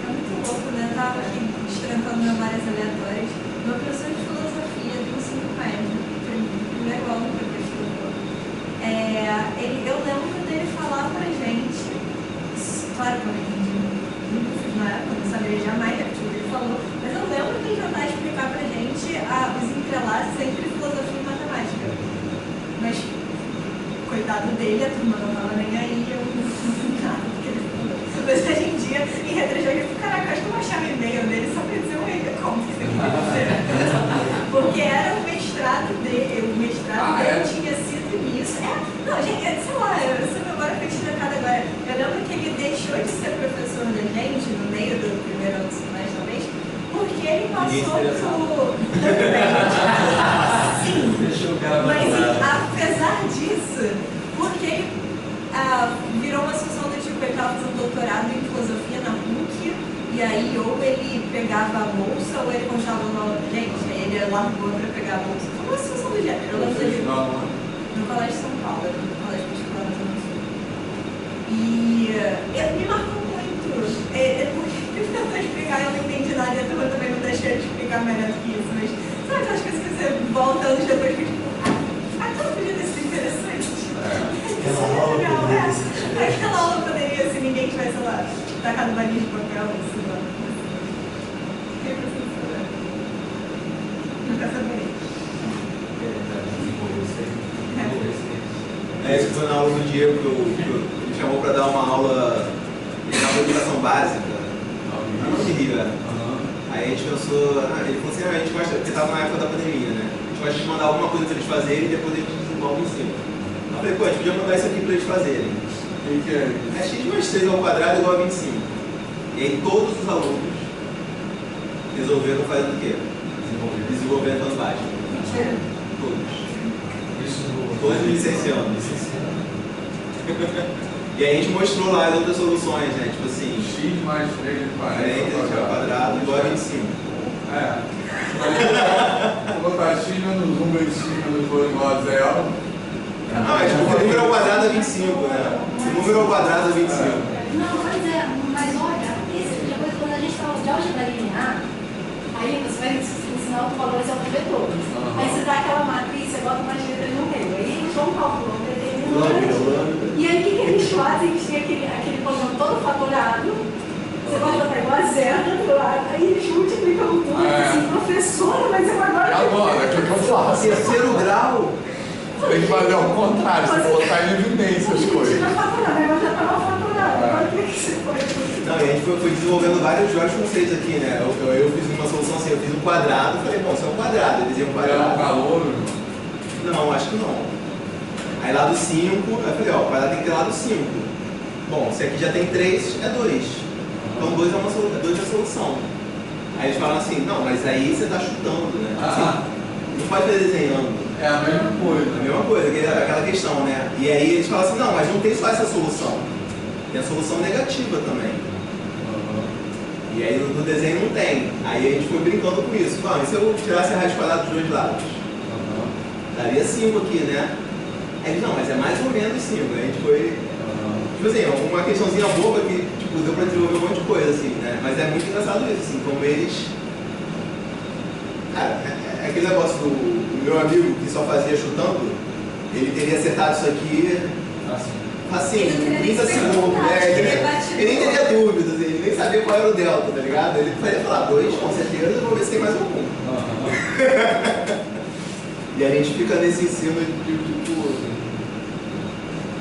[SPEAKER 2] muito louco, né? Eu tava aqui destrancando memórias aleatórias. Meu professor de filosofia do ensino médio, primeiro aluno que eu estudou, eu lembro dele falar pra gente, claro que eu não entendi, nunca fiz na época, não saberia jamais o que ele falou, mas eu lembro que ele tentar explicar pra gente os entrelaços entre filosofia e matemática. Mas, coitado dele, a turma não tava nem aí, eu não fiz nada do que ele falou. Mas hoje em dia, em retrospectiva, caraca, acho que eu achava o e-mail dele só pra dizer como que isso aqui aconteceu. Porque era o mestrado dele, tinha sido nisso. Não, gente, sei lá, essa memória foi destacada agora. Eu lembro que ele deixou de ser professor da gente no meio do primeiro ano do semestre, talvez, porque ele passou por. Sim, mas apesar disso, porque ele virou uma situação do tipo, ele estava fazendo doutorado em filosofia na PUC, e aí ou ele pegava a bolsa ou ele continuava na aula da gente, aí ele largou para pegar a bolsa. Foi uma situação do gênero. Eu lembro dele no Colégio de São Paulo, no Colégio Particular da Zona Sul. E me marcou muito, porque ele tentou explicar, eu não entendi nada, e a turma também não deixou ele explicar melhor do que isso, mas sabe aquelas coisas que você volta anos depois e tipo, aquela podia ter sido interessante. Aquela aula poderia, se ninguém tivesse lá tacado balinha de papel, sei lá. Fiquei professora. Nunca saberei.
[SPEAKER 1] Esse foi na aula do Diego, que ele chamou para dar uma aula de educação básica. Rio, Aí a gente pensou, ele falou assim, a gente gosta, porque estava na época da pandemia, né? A gente gosta de mandar alguma coisa para eles fazerem e depois a gente desenvolve em cima. Eu falei, pô, a gente podia mandar isso aqui para eles fazerem.
[SPEAKER 3] O que é?
[SPEAKER 1] É x mais 3 ao quadrado igual a 25. E aí todos os alunos resolveram fazer o quê? Desenvolvendo vantagem. Todos. Todos licenciando. E aí a gente mostrou lá as outras soluções, né? Tipo assim,
[SPEAKER 3] X mais 3
[SPEAKER 1] 40 ao quadrado igual a 25.
[SPEAKER 3] Vou botar X menos 1 vezes X menos 2 igual a 0.
[SPEAKER 1] Mas o número ao quadrado é 25, né? O número ao quadrado é 25.
[SPEAKER 4] Não, mas olha, esse tipo de coisa, quando a gente fala de álgebra linear, aí você vai ensinar os valores ao vetor. Aí você dá aquela matriz, você bota mais letras no meio. Aí eles vão calcular um determinado. E aí o que eles fazem? Eles têm aquele programa todo fatorado. Você pode botar igual a zero do outro lado. Aí eles multiplicam tudo. Assim, professora, mas eu agora.
[SPEAKER 3] E agora? O que eu faço?
[SPEAKER 1] Terceiro grau.
[SPEAKER 3] Tem que fazer ao contrário, você tem que botar em evidência as coisas.
[SPEAKER 4] Não faturado, agora já estava faturado. Agora o que você pode fazer?
[SPEAKER 1] Não, e a gente foi desenvolvendo vários conceitos aqui, né? Eu fiz uma solução assim, eu fiz um quadrado, falei, bom, isso é um quadrado, eu desenhei um
[SPEAKER 3] É um
[SPEAKER 1] quadrado.
[SPEAKER 3] calor?
[SPEAKER 1] Não, acho que não. Aí lado 5, eu falei, ó, o quadrado tem que ter lado 5. Bom, se aqui já tem 3, é 2. Então 2 é a solução. Aí eles falam assim, não, mas aí você está chutando, né? Assim, não pode fazer desenhando.
[SPEAKER 3] É a mesma coisa.
[SPEAKER 1] A mesma coisa, aquela questão, né? E aí eles falam assim, não, mas não tem só essa solução. Tem a solução negativa também. E aí no desenho não tem. Aí a gente foi brincando com isso. Bom, e se eu tirasse a raiz quadrada dos dois lados? Daria 5 aqui, né? Aí eles, não, mas é mais ou menos 5. Aí a gente foi... Tipo assim, uma questãozinha boba que tipo, deu pra desenvolver um monte de coisa, assim, né? Mas é muito engraçado isso, assim, como eles... Cara, é aquele negócio do meu amigo que só fazia chutando, ele teria acertado isso aqui assim, em 30 segundos, né? Ele nem teria dúvidas, ele nem sabia qual era o delta, tá ligado? Ele faria falar 2, com certeza, eu vou ver se tem mais algum. E a gente fica nesse ensino tipo...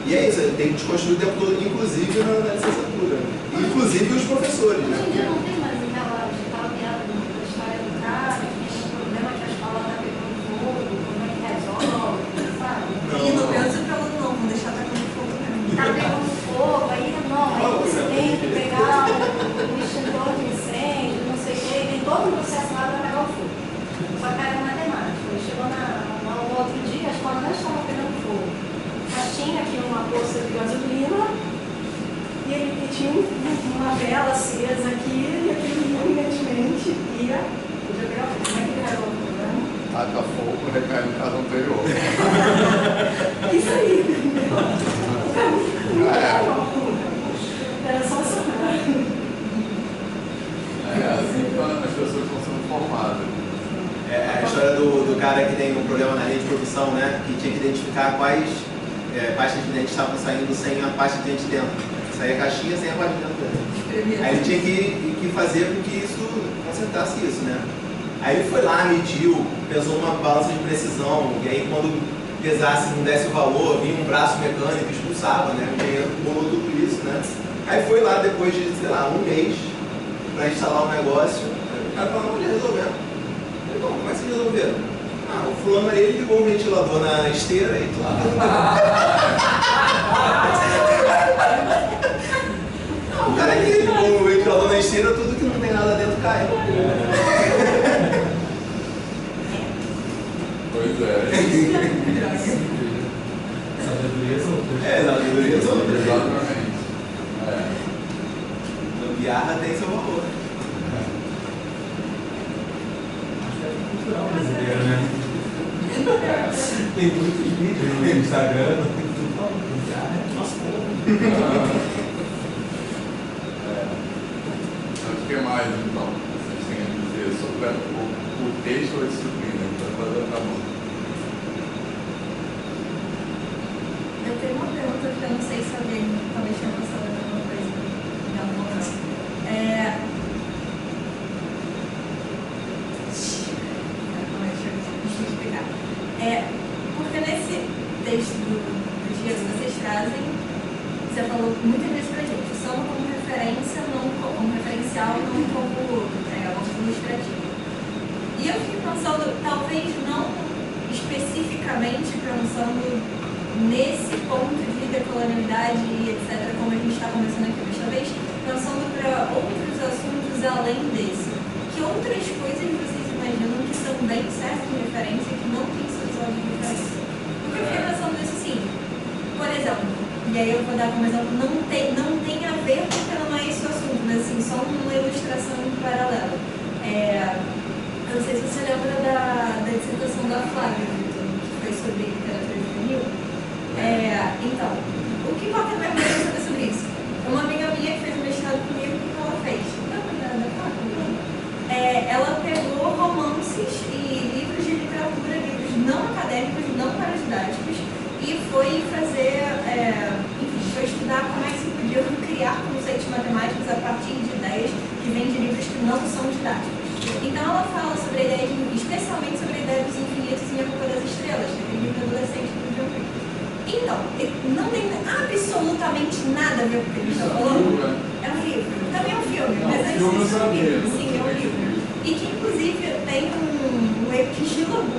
[SPEAKER 1] E é isso, tem que desconstruir o tempo todo, inclusive na licenciatura. Inclusive os professores, né?
[SPEAKER 4] Hoje em dia não tem mais aquela piada da história do cara, que tem um problema que a escola está pegando fogo, como é que resolve, sabe?
[SPEAKER 2] E no meu seu aluno não, vão deixar pegando fogo mesmo.
[SPEAKER 4] Está pegando fogo, aí não, aí você tem que pegar o extintor de incêndio, não sei o quê, tem todo um processo lá para pegar o fogo. Só que era matemática. Ele chegou no outro dia, a escola não estava pegando fogo. Mas tinha aqui uma bolsa de gasolina e ele tinha uma vela acesa aqui e aquilo brilhantemente ia. Podia pegar fogo. Como é que era o programa?
[SPEAKER 3] Taca fogo, recai no caso anterior.
[SPEAKER 4] Isso aí. Era só sonar.
[SPEAKER 3] É assim que as pessoas estão sendo formadas.
[SPEAKER 1] É a história do cara que tem um problema na linha de produção, né? Que tinha que identificar quais pastas de dente estavam saindo sem a pasta de dente dentro. Saía a caixinha sem a pasta de dentro. Aí ele tinha que fazer com que isso consertasse isso, né? Aí ele foi lá, mediu, pesou numa balança de precisão, e aí quando pesasse, não desse o valor, vinha um braço mecânico e expulsava, né? O engenheiro bolou tudo isso, né? Aí foi lá depois de, sei lá, um mês para instalar o negócio, o cara falou, não, já resolvemos. Eu falei, bom, como é que vocês resolveram? Ah, o fulano ali, ele ligou um ventilador na esteira e tudo. O cara que ligou um ventilador na esteira, tudo que não tem nada dentro cai.
[SPEAKER 3] Pois é.
[SPEAKER 5] Sabedoria são outras.
[SPEAKER 1] Sabedoria são outras.
[SPEAKER 3] Exatamente.
[SPEAKER 1] Gambiarra tem seu valor.
[SPEAKER 5] Cultural brasileiro, né? Tem muitos vídeos no Instagram, nossa,
[SPEAKER 3] Mas o que mais, então, vocês têm a dizer sobre o texto ou a disciplina? Para fazer a mão.
[SPEAKER 2] Eu tenho uma pergunta que eu não sei se alguém talvez tenha pensado em alguma coisa da moça. Deixa eu explicar. Porque nesse texto do dia que vocês trazem, você falou muitas vezes pra gente, só como referência, não como referencial, não como pensando nesse ponto de decolonialidade e etc., como a gente está conversando aqui desta vez, pensando para outros assuntos além desse. Que outras coisas vocês imaginam que também servem de referência, que não tem seus olhos de referência? Porque eu fiquei pensando nisso assim, por exemplo, e aí eu vou dar como exemplo, não tem a ver porque não é esse o assunto, mas assim, só uma ilustração em paralelo. Eu não sei se você lembra da dissertação da Flávia, que foi sobre literatura juvenil. Então, o que qualquer vai saber sobre isso? Uma amiga minha que fez um mestrado comigo, o que ela fez? Ela pegou romances e livros de literatura, livros não acadêmicos, não paradidáticos, e foi fazer, enfim, foi estudar como é que se podia criar conceitos matemáticos a partir de ideias que vêm de livros que não são didáticos. Então ela fala sobre a ideia, especialmente sobre a ideia dos infinitos em A Culpa das Estrelas, daquele livro adolescente do John Crick. Então, não tem absolutamente nada a ver com o que ele está falando. É um livro. Também é um filme, mas é um livro. Sim, é um livro. E que, inclusive, tem um epílogo,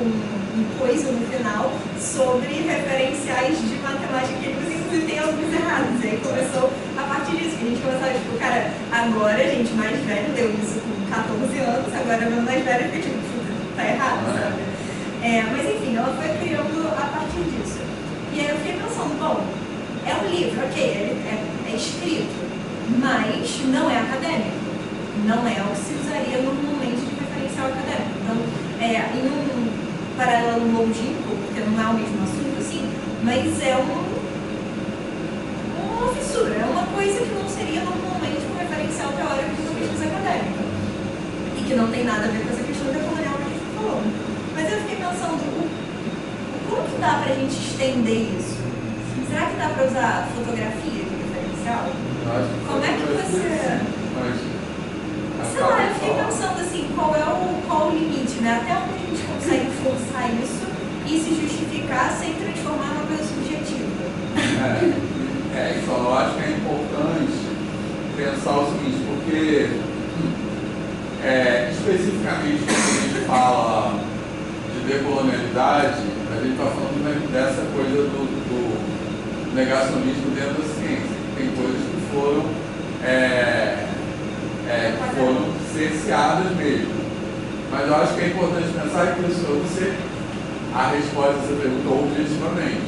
[SPEAKER 2] coisa no final, sobre referenciais de matemática que eles, inclusive, tem alguns errados. E aí começou a partir disso, que a gente começava, tipo, cara, agora a gente mais velho leu isso com 14 anos, agora meu mais velho fica, tipo, tá errado, sabe? Mas, enfim, ela foi criando a partir disso. E aí eu fiquei pensando, bom, é um livro, ok, é escrito, mas não é acadêmico. Não é o que se usaria normalmente de referencial acadêmico. Então, em um paralelo longínquo, porque não é o mesmo assunto assim, mas é uma fissura, é uma coisa que não seria normalmente um referencial teórico de uma pesquisa acadêmica. E que não tem nada a ver com essa questão decolonial que a gente falou. Mas eu fiquei pensando, como que dá pra gente estender isso? Será que dá pra usar fotografia de referencial? Como é que você... Sei lá, eu fiquei pensando assim, qual o limite, né? Até onde a gente consegue forçar isso e se justificar sem transformar numa coisa subjetiva?
[SPEAKER 3] Então eu acho que é importante pensar o seguinte, porque especificamente quando a gente fala de decolonialidade, a gente está falando dessa coisa do negacionismo dentro da ciência. Tem coisas que foram cerceadas mesmo. Mas eu acho que é importante pensar que isso eu não sei a resposta a essa pergunta objetivamente.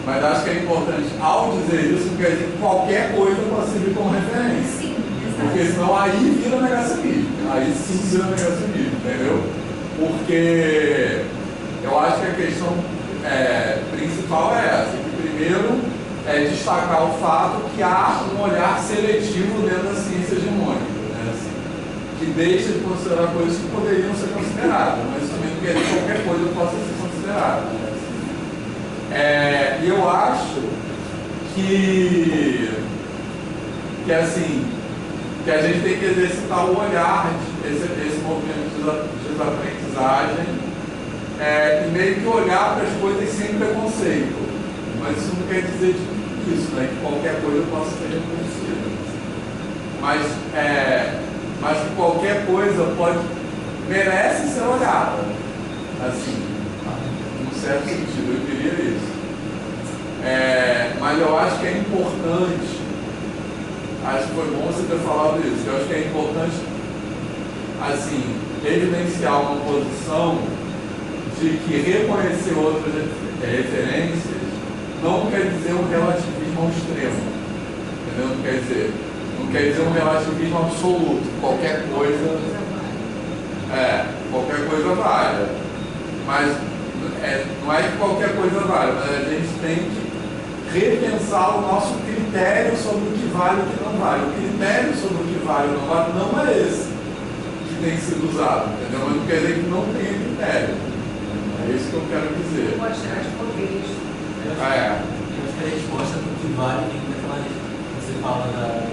[SPEAKER 3] Mas acho que é importante, ao dizer isso, quer dizer que qualquer coisa pode servir como referência.
[SPEAKER 2] Sim,
[SPEAKER 3] porque senão aí vira negacionismo. Aí sim vira negacionismo, entendeu? Porque eu acho que a questão principal é essa, que primeiro destacar o fato que há um olhar seletivo dentro da ciência hegemônica, né? Assim, que deixa de considerar coisas que poderiam ser consideradas, mas também não quer dizer que qualquer coisa possa ser considerada. Né? E eu acho que a gente tem que exercitar o olhar, esse movimento de desaprendizagem, e meio que olhar para as coisas sem preconceito. Mas isso não quer dizer isso, né? Que qualquer coisa possa ser reconhecida. Mas que qualquer coisa merece ser olhada. Assim, num certo sentido, eu diria isso. Mas eu acho que é importante, acho que foi bom você ter falado isso, eu acho que é importante, assim, evidenciar uma posição de que reconhecer outras referências não quer dizer um relativismo ao extremo, entendeu? Não quer dizer um relativismo absoluto, qualquer coisa vale, mas não é que qualquer coisa vale, mas a gente tem que repensar o nosso critério sobre o que vale e o que não vale. O critério sobre o que vale e o que não vale não é esse que tem sido usado, entendeu? Mas não quer dizer que não tenha critério. É isso que eu quero dizer.
[SPEAKER 8] Pode tirar de contexto.
[SPEAKER 5] Eu acho que a resposta do que vale vem daquela que você fala da...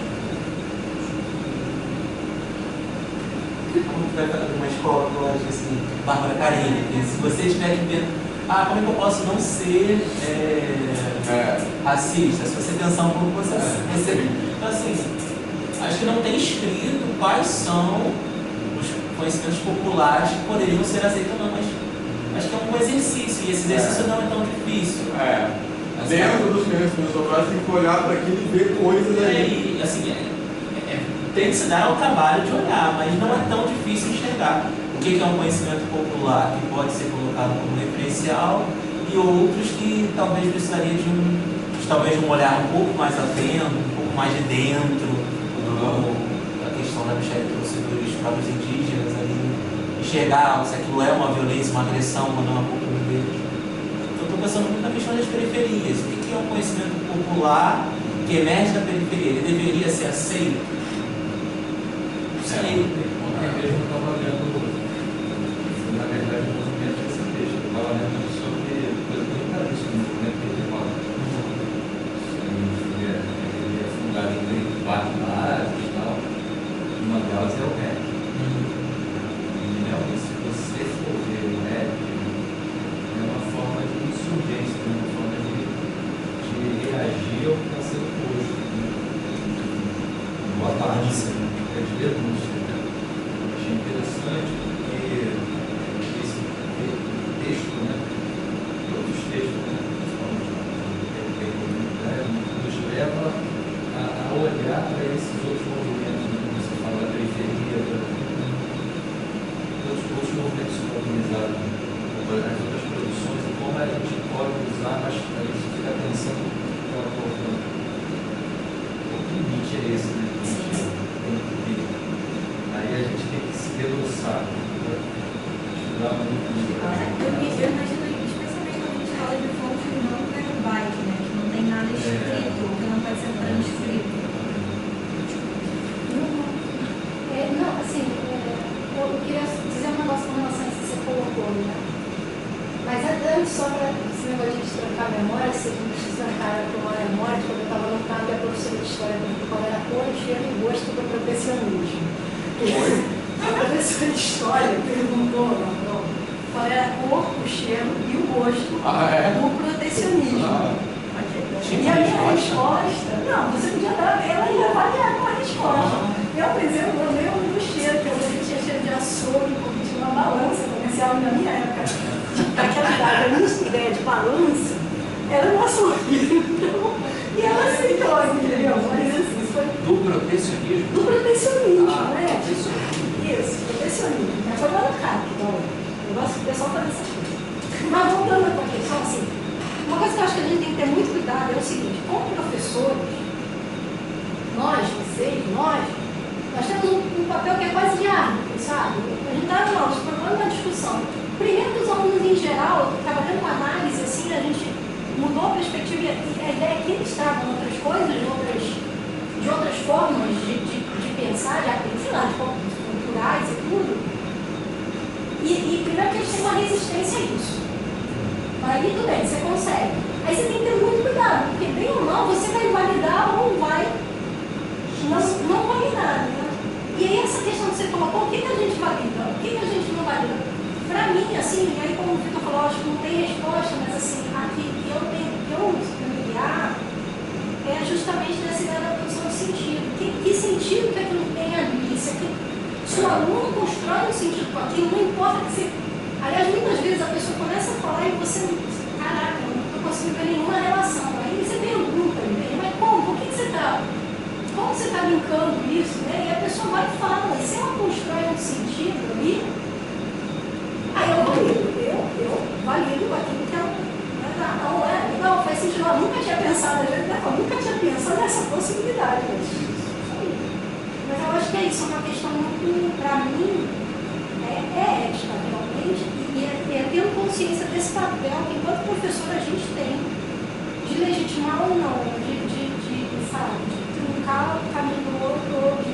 [SPEAKER 5] Como que vai fazer uma escola, eu acho assim, Bárbara Carini, que se você estiver vendo, como é que eu posso não ser racista? Se você pensar um pouco, você recebe. Então, assim, acho que não tem escrito quais são os conhecimentos populares que poderiam ser aceitos ou não, mas acho que é um exercício, e esse exercício não é tão difícil.
[SPEAKER 3] Dentro dos conhecimentos orais tem que olhar para aquilo e ver coisas aí.
[SPEAKER 5] E assim, tem que se dar ao trabalho de olhar, mas não é tão difícil enxergar o que é um conhecimento popular que pode ser colocado como referencial e outros que talvez precisaria de um olhar um pouco mais atento, um pouco mais de dentro, como a questão da Michelle trouxe dos próprios indígenas ali, enxergar se aquilo é uma violência, uma agressão ou não a pouco deles. Então estou pensando muito na questão das periferias. O que é um conhecimento popular que emerge da periferia? Ele deveria ser aceito?
[SPEAKER 7] Ontem mesmo eu estava lendo, na verdade, o movimento desse texto. Eu estava lendo sobre coisa muito caríssima no movimento medieval. Ele é fundado em 4 bases e tal. Uma delas é o rap. E realmente, se você for ver o rap, é uma forma de insurgência, uma forma de reagir ao que está sendo posto. Boa parte de denúncia. Eu achei interessante porque esse texto, todos os textos, nos leva a olhar para esses outros movimentos, como você fala, da periferia, dos outros movimentos organizados, as outras produções, e como a gente pode usar, mas a gente fica pensando o limite é esse, né? Aí a gente tem que se debruçar, estudar muito.
[SPEAKER 2] Eu imagino, especialmente quando a gente fala de fontes não verbais, né? Que não tem nada escrito, que não pode ser transcrito.
[SPEAKER 4] Não, assim, eu queria dizer um negócio com relação a isso que você colocou, né? Mas antes, só para esse negócio de trancar a memória, se a gente trancar a memória, quando eu estava no carro, a professora de história perguntou qual era a cor, cheiro e gosto do protecionismo. A professora de história perguntou qual era a cor, o cheiro e o gosto do protecionismo. E a minha resposta, não, você podia dar, ela ia avaliar com a resposta. Eu, por exemplo, eu lembro do cheiro, que eu tinha cheiro de açougue, porque tinha uma balança comercial na minha época. Daquela idade, a minha ideia de balança era no açougue. E ela aceitou, entendeu? Mas assim, isso foi
[SPEAKER 7] Do protecionismo?
[SPEAKER 4] do protecionismo, né?
[SPEAKER 7] Protecionismo.
[SPEAKER 4] Isso, protecionismo. Mas foi lá no CAP, então, eu gosto do pessoal fazer essas coisas. Mas voltando à tua questão, assim, uma coisa que eu acho que a gente tem que ter muito cuidado é o seguinte: como professores, nós temos um papel que é quase de árbitro, sabe? A gente está propõe uma discussão. Primeiro, os alunos em geral, trabalhando com análise, assim, a gente mudou a perspectiva e a ideia é que eles tragam outras coisas, de outras formas de pensar, de aprender, sei lá, de formas culturais e tudo. E primeiro que a gente tem uma resistência a isso. Aí tudo bem, você consegue. Aí você tem que ter muito cuidado, porque bem ou mal você vai validar ou vai não validar, né? E aí essa questão que você colocou, o que a gente valida? O que a gente não valida? Para mim, assim, aí como o Vitor falou, acho que não tem resposta, mas assim, aqui que eu tenho que me guiar é justamente nessa ideia da produção de sentido. Que sentido que aquilo tem ali? Se o aluno constrói um sentido com aquilo, não importa que você... Aliás, muitas vezes a pessoa começa a falar e você não... Caraca, eu não estou conseguindo ver nenhuma relação. Aí você pergunta, mas como? Por que você está... Como você está linkando isso, né? E a pessoa vai e fala, e se ela constrói um sentido ali, aí eu valido aquilo que ela... Não, legal, faz sentido. Eu nunca tinha pensado, nessa possibilidade. Mas eu acho que é isso, é uma questão muito, para mim, é ética, realmente, e é tendo consciência desse papel que, enquanto professor, a gente tem de legitimar ou não, sabe, de truncar o caminho do outro ou de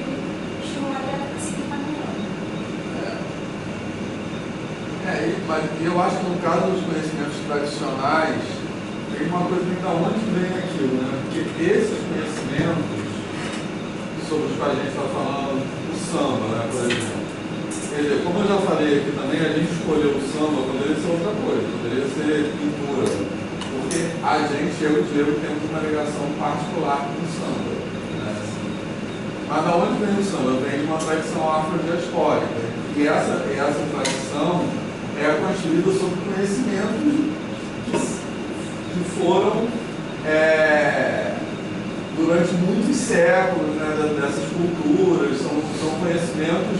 [SPEAKER 4] estimular a seguir caminhando.
[SPEAKER 3] Mas eu acho que no caso dos conhecimentos tradicionais, tem uma coisa que da onde vem aquilo, né? Porque esses conhecimentos sobre os quais a gente está falando, o samba, né, por exemplo. Quer dizer, como eu já falei aqui também, a gente escolheu o samba, poderia ser outra coisa, poderia ser pintura. Porque a gente, eu e o Diego, temos uma ligação particular com o samba. Né? Mas da onde vem o samba? Vem de uma tradição afrodiaspórica. E essa tradição, é construída sobre conhecimentos que foram durante muitos séculos, né, dessas culturas, são conhecimentos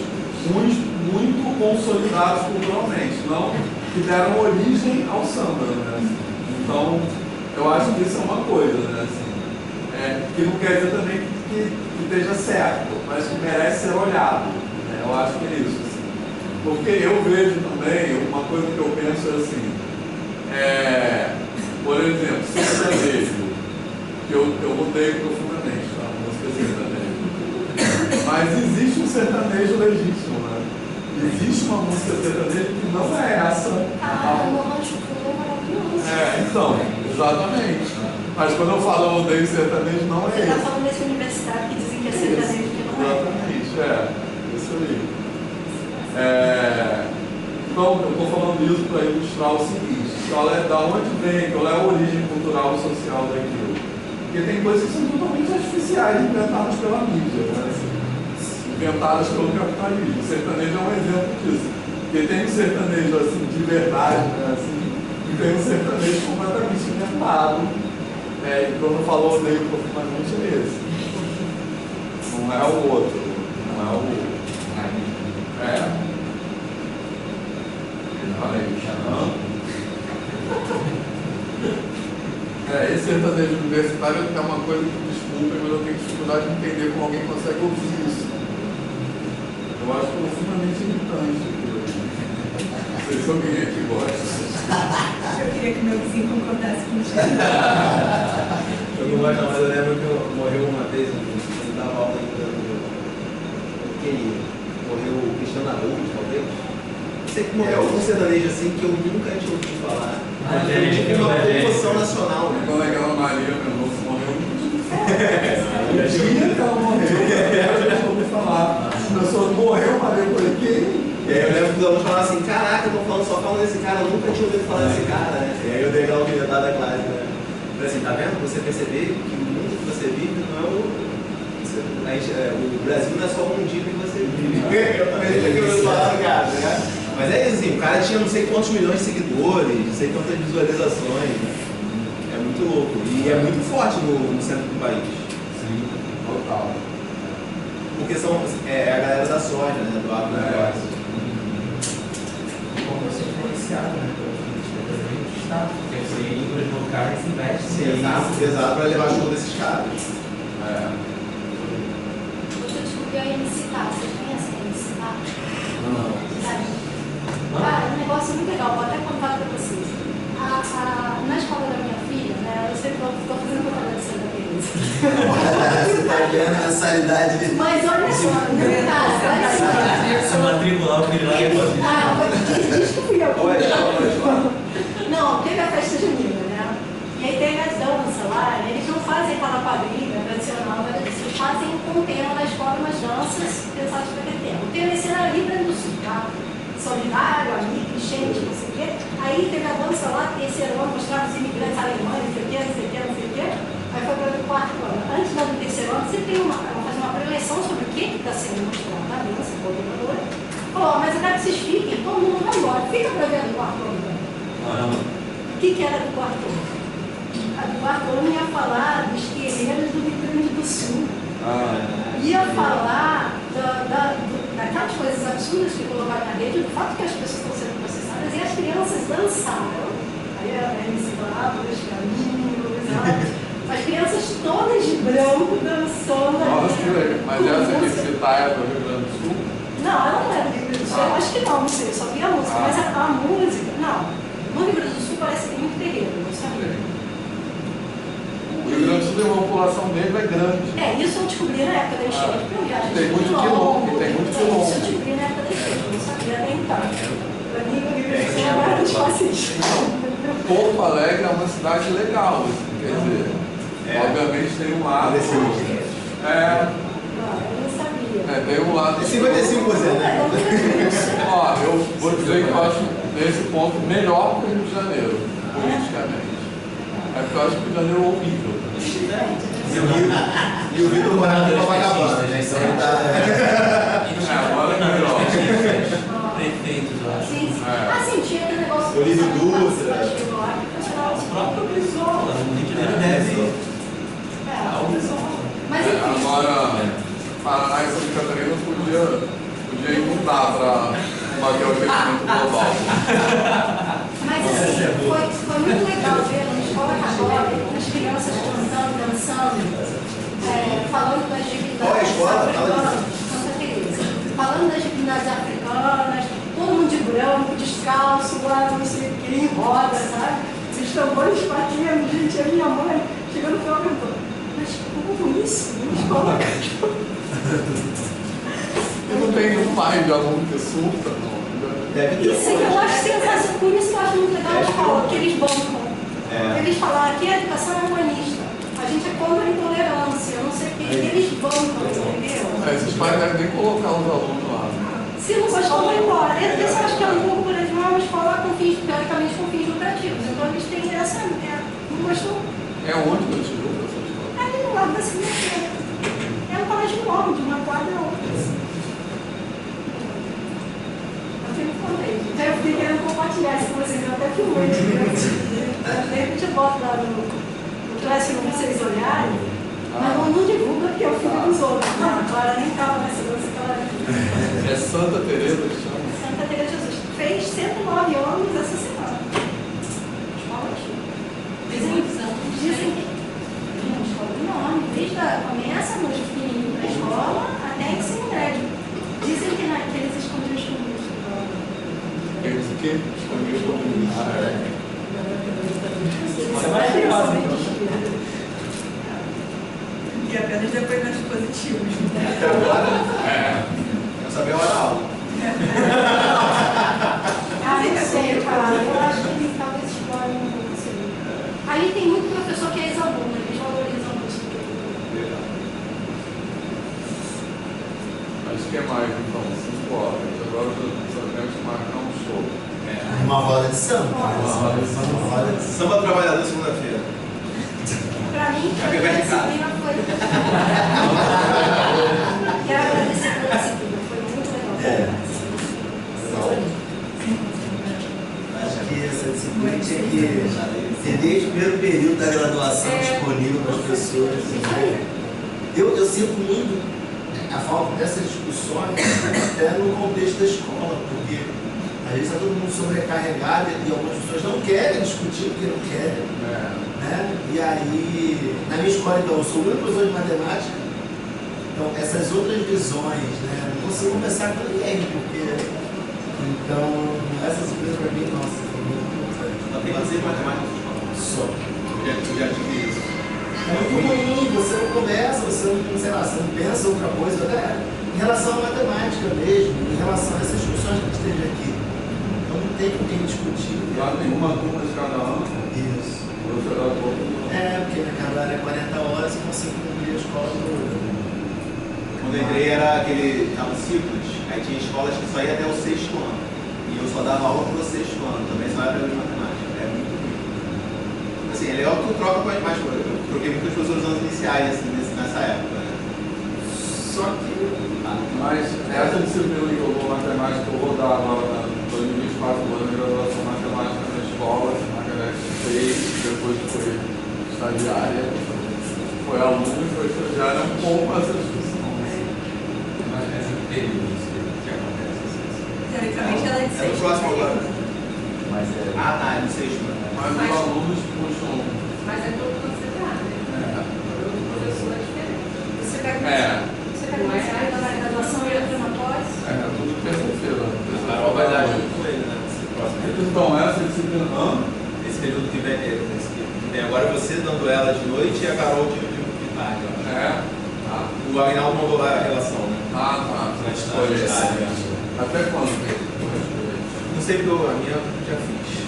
[SPEAKER 3] muito consolidados culturalmente, não que deram origem ao samba, né? Então, eu acho que isso é uma coisa, né? Assim, que não quer dizer também que esteja certo, mas que merece ser olhado, né? Eu acho que é isso, assim. Porque eu vejo também, uma coisa que eu penso é assim, por exemplo, sertanejo, que eu mudei profundamente, tá? Música sertanejo. Mas existe um sertanejo legítimo, né? Existe uma música sertaneja que não é essa. Então, exatamente. Mas quando eu falo eu odeio sertanejo, não é
[SPEAKER 4] Você
[SPEAKER 3] isso.
[SPEAKER 4] está falando desse universitário que dizem que é sertanejo que não é.
[SPEAKER 3] Exatamente, isso aí. Então, eu estou falando isso para ilustrar o seguinte: da onde vem, qual é a origem cultural e social daquilo? Porque tem coisas que são totalmente artificiais, inventadas pela mídia, né? Inventadas pelo capitalismo. O sertanejo é um exemplo disso. Porque tem um sertanejo assim, de verdade, né? Assim, e tem um sertanejo completamente inventado. E quando eu falo odeio profundamente é esse. Não é o outro. Não é o outro. Esse sertanejo universitário é uma coisa que, desculpa, mas eu tenho dificuldade de entender como alguém consegue ouvir isso. Eu acho profundamente irritante. Não sei se alguém aqui gosta.
[SPEAKER 2] Eu queria que meu vizinho concordasse contigo.
[SPEAKER 1] Eu não gosto, mas eu lembro que morreu uma vez, eu dava aula ainda morreu o Cristiano Araújo, talvez. Sei que morreu algum sertanejo assim que eu nunca tinha ouvido falar. Tipo uma comoção nacional.
[SPEAKER 3] Quando aquela Maria, meu irmão, morreu no dia que ela morreu, eu ouvi falar. A pessoa morreu, Maria, eu falei, quem?
[SPEAKER 1] Eu lembro que os alunos falavam assim, caraca, só falando desse cara, eu nunca tinha ouvido falar desse cara, né? E aí eu dei aquela alfinetada da classe, né? Falei assim, tá vendo? Você perceber que o mundo que você vive não é o Brasil não é só um dia que você vive. Eu também tinha ouvido falar do cara, né? Mas é isso, assim, o cara tinha não sei quantos milhões de seguidores, não sei quantas visualizações, né? É muito louco. E é muito forte no centro do país.
[SPEAKER 3] Sim, total.
[SPEAKER 1] Porque é a galera da soja, né? Do agronegócio.
[SPEAKER 5] Como você é influenciado, né? Pelo Estado, porque você em livros locais investe.
[SPEAKER 1] Exato, para levar show desses caras.
[SPEAKER 4] Você descobriu a MCTA, vocês conhecem a MCTA?
[SPEAKER 1] Não.
[SPEAKER 4] Cara, um negócio muito legal, vou até contar para vocês. Na escola da minha filha, né, eu sempre estou fazendo propaganda de Santa Teresa.
[SPEAKER 6] Você está vendo a sanidade.
[SPEAKER 4] Mas olha só, cara, olha só.
[SPEAKER 5] Se matricular o filho lá é você.
[SPEAKER 4] Diz que fui eu. Não, teve a festa junina, né? E aí tem as danças lá, eles não fazem aquela quadrilha tradicional, mas eles fazem com o tema na escola umas danças pensadas para aquele tema. O tema é ser ali para o sul, tá? Solidário, amigo, enchente, não sei o quê. Aí teve a dança lá, terceiro ano, mostrava os imigrantes alemães, não sei o quê, não sei o quê, não sei o quê. Aí foi para o quarto ano. Antes do terceiro ano, você tem faz uma preleção sobre o que está sendo mostrado na dança, coordenadora. Falou, mas eu quero que vocês fiquem, todo mundo vai embora. Fica para ver do quarto ano. O que era do quarto ano? A do quarto ano ia falar dos guerreiros do Rio Grande do Sul. Ia falar daquelas coisas absurdas que colocaram na rede, do fato que as pessoas estão sendo processadas e as crianças dançaram. Aí a MC Bravo, os caminhos, as crianças todas de branco dançando.
[SPEAKER 3] Nossa, que legal. Mas essa MC Tá é do Rio Grande do Sul?
[SPEAKER 4] Não, ela não é do Rio Grande do Sul. Eu acho que não sei, eu só vi a música. Mas a música, não. No Rio Grande do Sul parece que tem muito terreiro, não sabia.
[SPEAKER 3] O Rio Grande do Sul tem uma população negra grande.
[SPEAKER 4] Isso eu descobri na época da enchente, porque eu viajei
[SPEAKER 3] Tem muito quilombo, tem muito quilombo.
[SPEAKER 4] Isso eu descobri na época da enchente, eu não sabia até então. Para mim, o Rio Grande do Sul é uma dos fáceis.
[SPEAKER 3] Porto Alegre é uma cidade legal, assim, quer dizer, obviamente tem um lado.
[SPEAKER 4] Não, eu não sabia.
[SPEAKER 3] Tem um lado.
[SPEAKER 1] 55%, né?
[SPEAKER 3] Ó, eu vou dizer que eu acho nesse ponto melhor que o Rio de Janeiro, politicamente. É porque eu acho que o Rio de Janeiro é horrível.
[SPEAKER 1] E o Vitor morava em Copacabana, né?
[SPEAKER 3] Agora é melhor.
[SPEAKER 5] Prefeitos, eu acho.
[SPEAKER 4] Sim. Sim,
[SPEAKER 6] Plínio Dutra.
[SPEAKER 5] O próprio Brizola, o Nick deve. O Brizola.
[SPEAKER 4] Mas enfim.
[SPEAKER 3] Agora, Paraná e Santa Catarina podia inundar para bater o aquecimento global.
[SPEAKER 4] Mas assim, foi muito legal ver na escola católica as crianças cantando, dançando, falando das divindades
[SPEAKER 1] Qual é a escola?
[SPEAKER 4] africanas. Santa Teresa. Falando das divindades africanas, todo mundo de branco, descalço, lá não sei o que, em roda, sabe? Os tambores batendo, gente, a minha mãe chegando no final perguntou, mas como isso? Na escola católica?
[SPEAKER 3] Eu não tenho um pai de aluno que surta, não.
[SPEAKER 1] Deve ter.
[SPEAKER 4] Isso que eu acho sensacional, por isso que eu acho muito legal a escola, que eles bancam. Eles falaram que a educação é humanista, a gente é contra a intolerância, não sei o que, eles bancam, entendeu?
[SPEAKER 3] Esses pais devem nem colocar os alunos lá.
[SPEAKER 4] Se não gostou, vai embora. Esse eu acho que é um pouco por exemplo, uma escola com fins, teoricamente com fins lucrativos, então eles têm essa. Não gostou?
[SPEAKER 3] É onde que eu te dou essa escola?
[SPEAKER 4] Ali no lado da segunda-feira. É um colégio enorme, de uma quadra a outra. Eu fico contente. Então eu fiquei querendo compartilhar isso com vocês, eu até filmei. De repente eu boto lá no Classroom pra vocês olharem, mas não divulga porque eu fico dos outros. Agora nem tava nessa dança que ela
[SPEAKER 3] É Santa Teresa que chama?
[SPEAKER 4] Santa Teresa de Jesus. Fez 109 anos essa semana. Escola aqui. Dizem que é uma escola enorme. Começa nos pequenininhos da escola até ensino médio. Dizem que eles escondiam os comunistas.
[SPEAKER 3] Eles o quê? Escondiam os comunistas.
[SPEAKER 5] Isso é maravilhoso, então.
[SPEAKER 2] E apenas depoimentos positivos.
[SPEAKER 1] Não sabia a hora aula.
[SPEAKER 4] Não sei, cara. Eu acho que eles talvez explorem um pouco isso aí. Ali tem muito professor que é ex-aluno, eles valorizam isso.
[SPEAKER 3] Acho que é mais, então, 5 horas. Agora sabemos marcar um show.
[SPEAKER 6] Uma roda de samba. Uma roda de samba.
[SPEAKER 1] Samba trabalhador segunda-feira.
[SPEAKER 4] Pra mim, a
[SPEAKER 1] Vai ficar em casa.
[SPEAKER 4] disciplina foi. Quero agradecer pela disciplina, foi muito legal.
[SPEAKER 6] Acho que essa disciplina tinha que ter desde o primeiro período da graduação disponível para as pessoas. Eu sinto muito a falta dessas discussões até no contexto da escola, porque às vezes está todo mundo sobrecarregado e algumas pessoas não querem discutir porque não querem. Né? E aí, na minha escola, então, eu sou o único professor de matemática, então essas outras visões, né, não consigo conversar com ninguém, porque. Então, essa disciplina para mim, nossa, foi muito importante.
[SPEAKER 1] Só tem que ser matemática na
[SPEAKER 6] Só.
[SPEAKER 1] Eu já tive isso.
[SPEAKER 6] É muito ruim, você não conversa, você não, sei lá, você não pensa outra coisa, até em relação à matemática mesmo, em relação a essas discussões que a gente teve aqui. Então não tem com quem discutir.
[SPEAKER 3] Já tem uma turma de cada ano.
[SPEAKER 6] Isso.
[SPEAKER 3] Você dá todo.
[SPEAKER 6] Porque naquela área 40 horas eu consigo cumprir a escola toda.
[SPEAKER 1] Quando eu entrei era aquele ciclos, aí tinha escolas que só ia até o 6º ano. E eu só dava aula pro 6º ano, também só era de matemática. É muito ruim. Assim, é legal que tu troca com as mais coisas. Eu troquei muitas pessoas nos anos iniciais assim, nessa época, né?
[SPEAKER 6] Só que.
[SPEAKER 3] Mas essa disciplina que eu vou matemática, eu vou dar agora, 2024 anos de graduação matemática na escola, na Canete 6, depois foi estagiária, foi aluno e foi estagiária, um pouco essa discussão.
[SPEAKER 5] Mas esse período que acontece assim.
[SPEAKER 2] Teoricamente ela é de
[SPEAKER 1] É no
[SPEAKER 2] 6.
[SPEAKER 1] próximo agora.
[SPEAKER 5] Mas é.
[SPEAKER 1] Ah, tá, é no 6º.
[SPEAKER 3] Mas os alunos puxam.
[SPEAKER 8] Mas é tudo considerado, né? O professor é diferente.
[SPEAKER 4] Você pega uma saída da graduação e outra na pós?
[SPEAKER 3] Tudo terça-feira.
[SPEAKER 1] A Carol vai dar junto com ele, né? Esse próximo período.
[SPEAKER 3] Então, essa disciplina.
[SPEAKER 1] Esse período que vem, que vem agora é você dando ela de noite e a Carol de tarde, eu acho. O Aguinaldo mandou lá a relação, né?
[SPEAKER 3] Tá. Até quando?
[SPEAKER 1] Não sei porque a minha eu já fiz.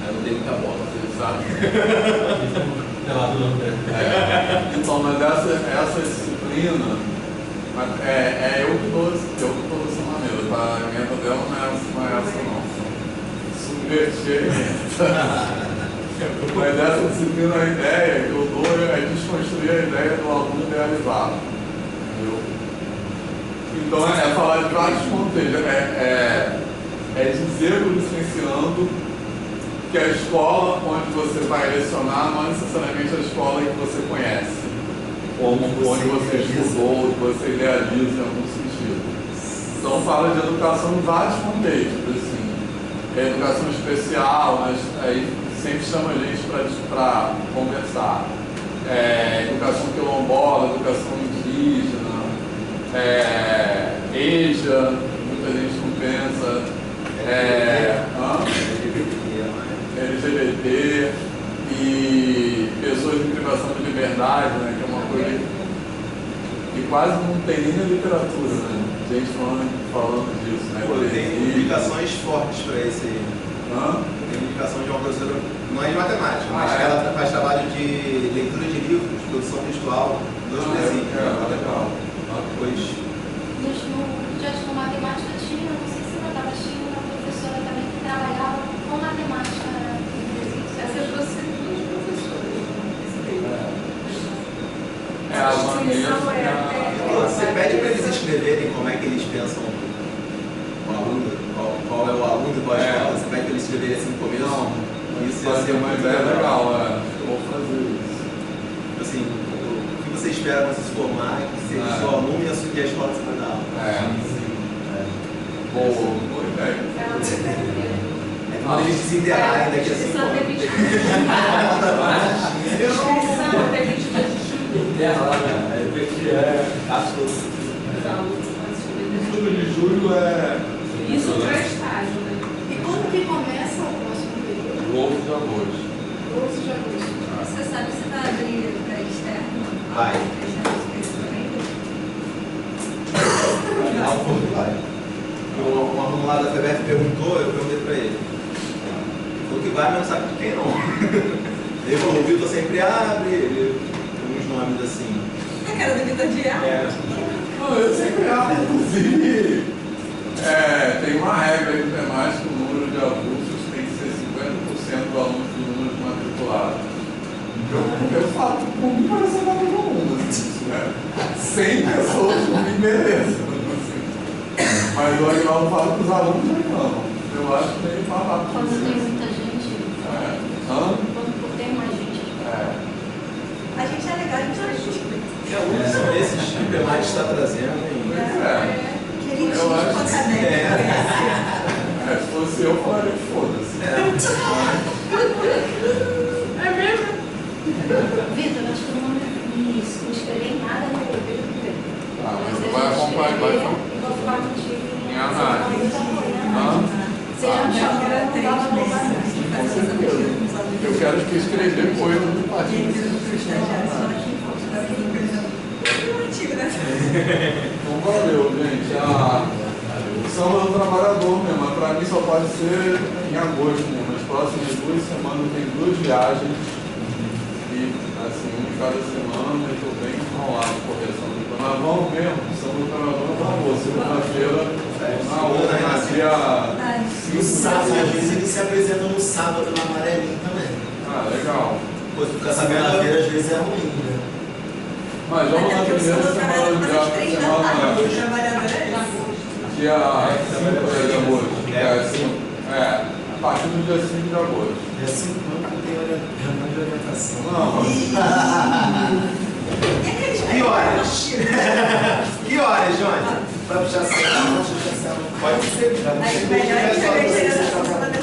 [SPEAKER 1] Aí não dei muita bola.
[SPEAKER 3] Então, mas essa disciplina eu que dou essa maneira, tá? A emenda dela não é essa não. Subverter mas essa disciplina, a ideia que eu dou é desconstruir a ideia do aluno idealizado. Entendeu? Então é falar de vários contextos. É dizer para o licenciando que a escola onde você vai lecionar não é necessariamente a escola que você conhece, ou onde você estudou, que você idealiza em algum sentido. Então fala de educação em vários contextos, assim, educação especial, mas aí sempre chama a gente para conversar. Educação quilombola, educação indígena, EJA, muita gente não pensa, LGBT e pessoas em privação de liberdade, né, que é uma coisa que quase não tem nem na literatura, né? Gente falando disso, né?
[SPEAKER 1] Pô, tem indicações fortes para esse aí. Tem indicação de uma professora, não é de matemática, mas que ela faz trabalho de leitura de livros, produção textual, 2 desenhos.
[SPEAKER 3] Legal.
[SPEAKER 4] No de matemática tinha, não sei se não estava, tinha uma professora também que trabalhava com matemática.
[SPEAKER 8] Essas duas professoras.
[SPEAKER 1] Você pede para eles escreverem como é que eles pensam o aluno, qual é o aluno e qual é a escola. Você pede para eles escreverem assim no começo. Isso ia ser
[SPEAKER 3] uma ideia legal, eu vou fazer isso.
[SPEAKER 1] Assim, o que você espera quando você se formar, que seja o seu aluno e a escola que você vai dar aula.
[SPEAKER 3] Boa ideia.
[SPEAKER 1] Quando eles se interagem daqui a 5 anos.
[SPEAKER 8] Eu não sei até 22 de julho.
[SPEAKER 3] Julho de julho
[SPEAKER 8] Isso para estágio, né?
[SPEAKER 4] E quando que começa o próximo período?
[SPEAKER 3] 12 de agosto.
[SPEAKER 4] 12 de agosto.
[SPEAKER 2] Você sabe se vai abrir para externo?
[SPEAKER 1] Vai. Um aluno lá da FEBEF perguntou, eu perguntei para ele. Ele falou que vai, mas não sabe de quem não. Ele falou, o Vitor sempre abre, uns nomes assim.
[SPEAKER 2] A cara do Vitor de
[SPEAKER 3] Não, eu sempre abro, inclusive. Tem uma regra aí no temático, o número de avulsos tem que ser 50% do aluno do número de matriculados. Eu falo que por mim parece uma número 1, assim, né? 100 pessoas por mim, beleza. Mas o Aguinaldo fala que os alunos reclamam. Eu acho que meio falado.
[SPEAKER 4] Quando tem muita gente. Quando tem mais gente.
[SPEAKER 2] A gente é legal, a gente ajuda.
[SPEAKER 1] Esses que o PEMAT está trazendo.
[SPEAKER 2] Que ele
[SPEAKER 3] Eu acho
[SPEAKER 2] com a
[SPEAKER 3] que
[SPEAKER 2] caneca.
[SPEAKER 3] se fosse eu, falaria foda-se.
[SPEAKER 8] É mesmo?
[SPEAKER 4] Vitor, acho que eu não me inscrevi em nada no período primeiro.
[SPEAKER 3] Mas você vai acompanhar, vai
[SPEAKER 4] e vou ficar contigo
[SPEAKER 3] em análise.
[SPEAKER 4] Você já me chamou para dar uma
[SPEAKER 3] Com certeza. Eu quero que escrever coisas do partido. Então valeu, gente. O samba do trabalhador mesmo, mas para mim só pode ser em agosto mesmo. Nas próximas 2 semanas tem 2 viagens. E assim, uma em cada semana, eu estou bem enrolado com correção. Mas vamos mesmo, o samba do trabalhador acabou. Segunda-feira, na outra, dia 5.
[SPEAKER 6] No sábado, às vezes ele se apresenta no sábado no amarelinho também.
[SPEAKER 3] Legal.
[SPEAKER 1] Depois tu fica
[SPEAKER 6] Segunda-feira às vezes é ruim, né?
[SPEAKER 3] Mas vamos na primeira semana de semana. Dia 5 de agosto. A partir do dia 5 de agosto.
[SPEAKER 6] Dia 5 não tem reunião de orientação.
[SPEAKER 3] Não,
[SPEAKER 1] Que horas? Que horas, Johnny?
[SPEAKER 6] Vai puxar cela, não puxar cela.
[SPEAKER 1] Pode ser.
[SPEAKER 2] Aí melhor a gente vai chegando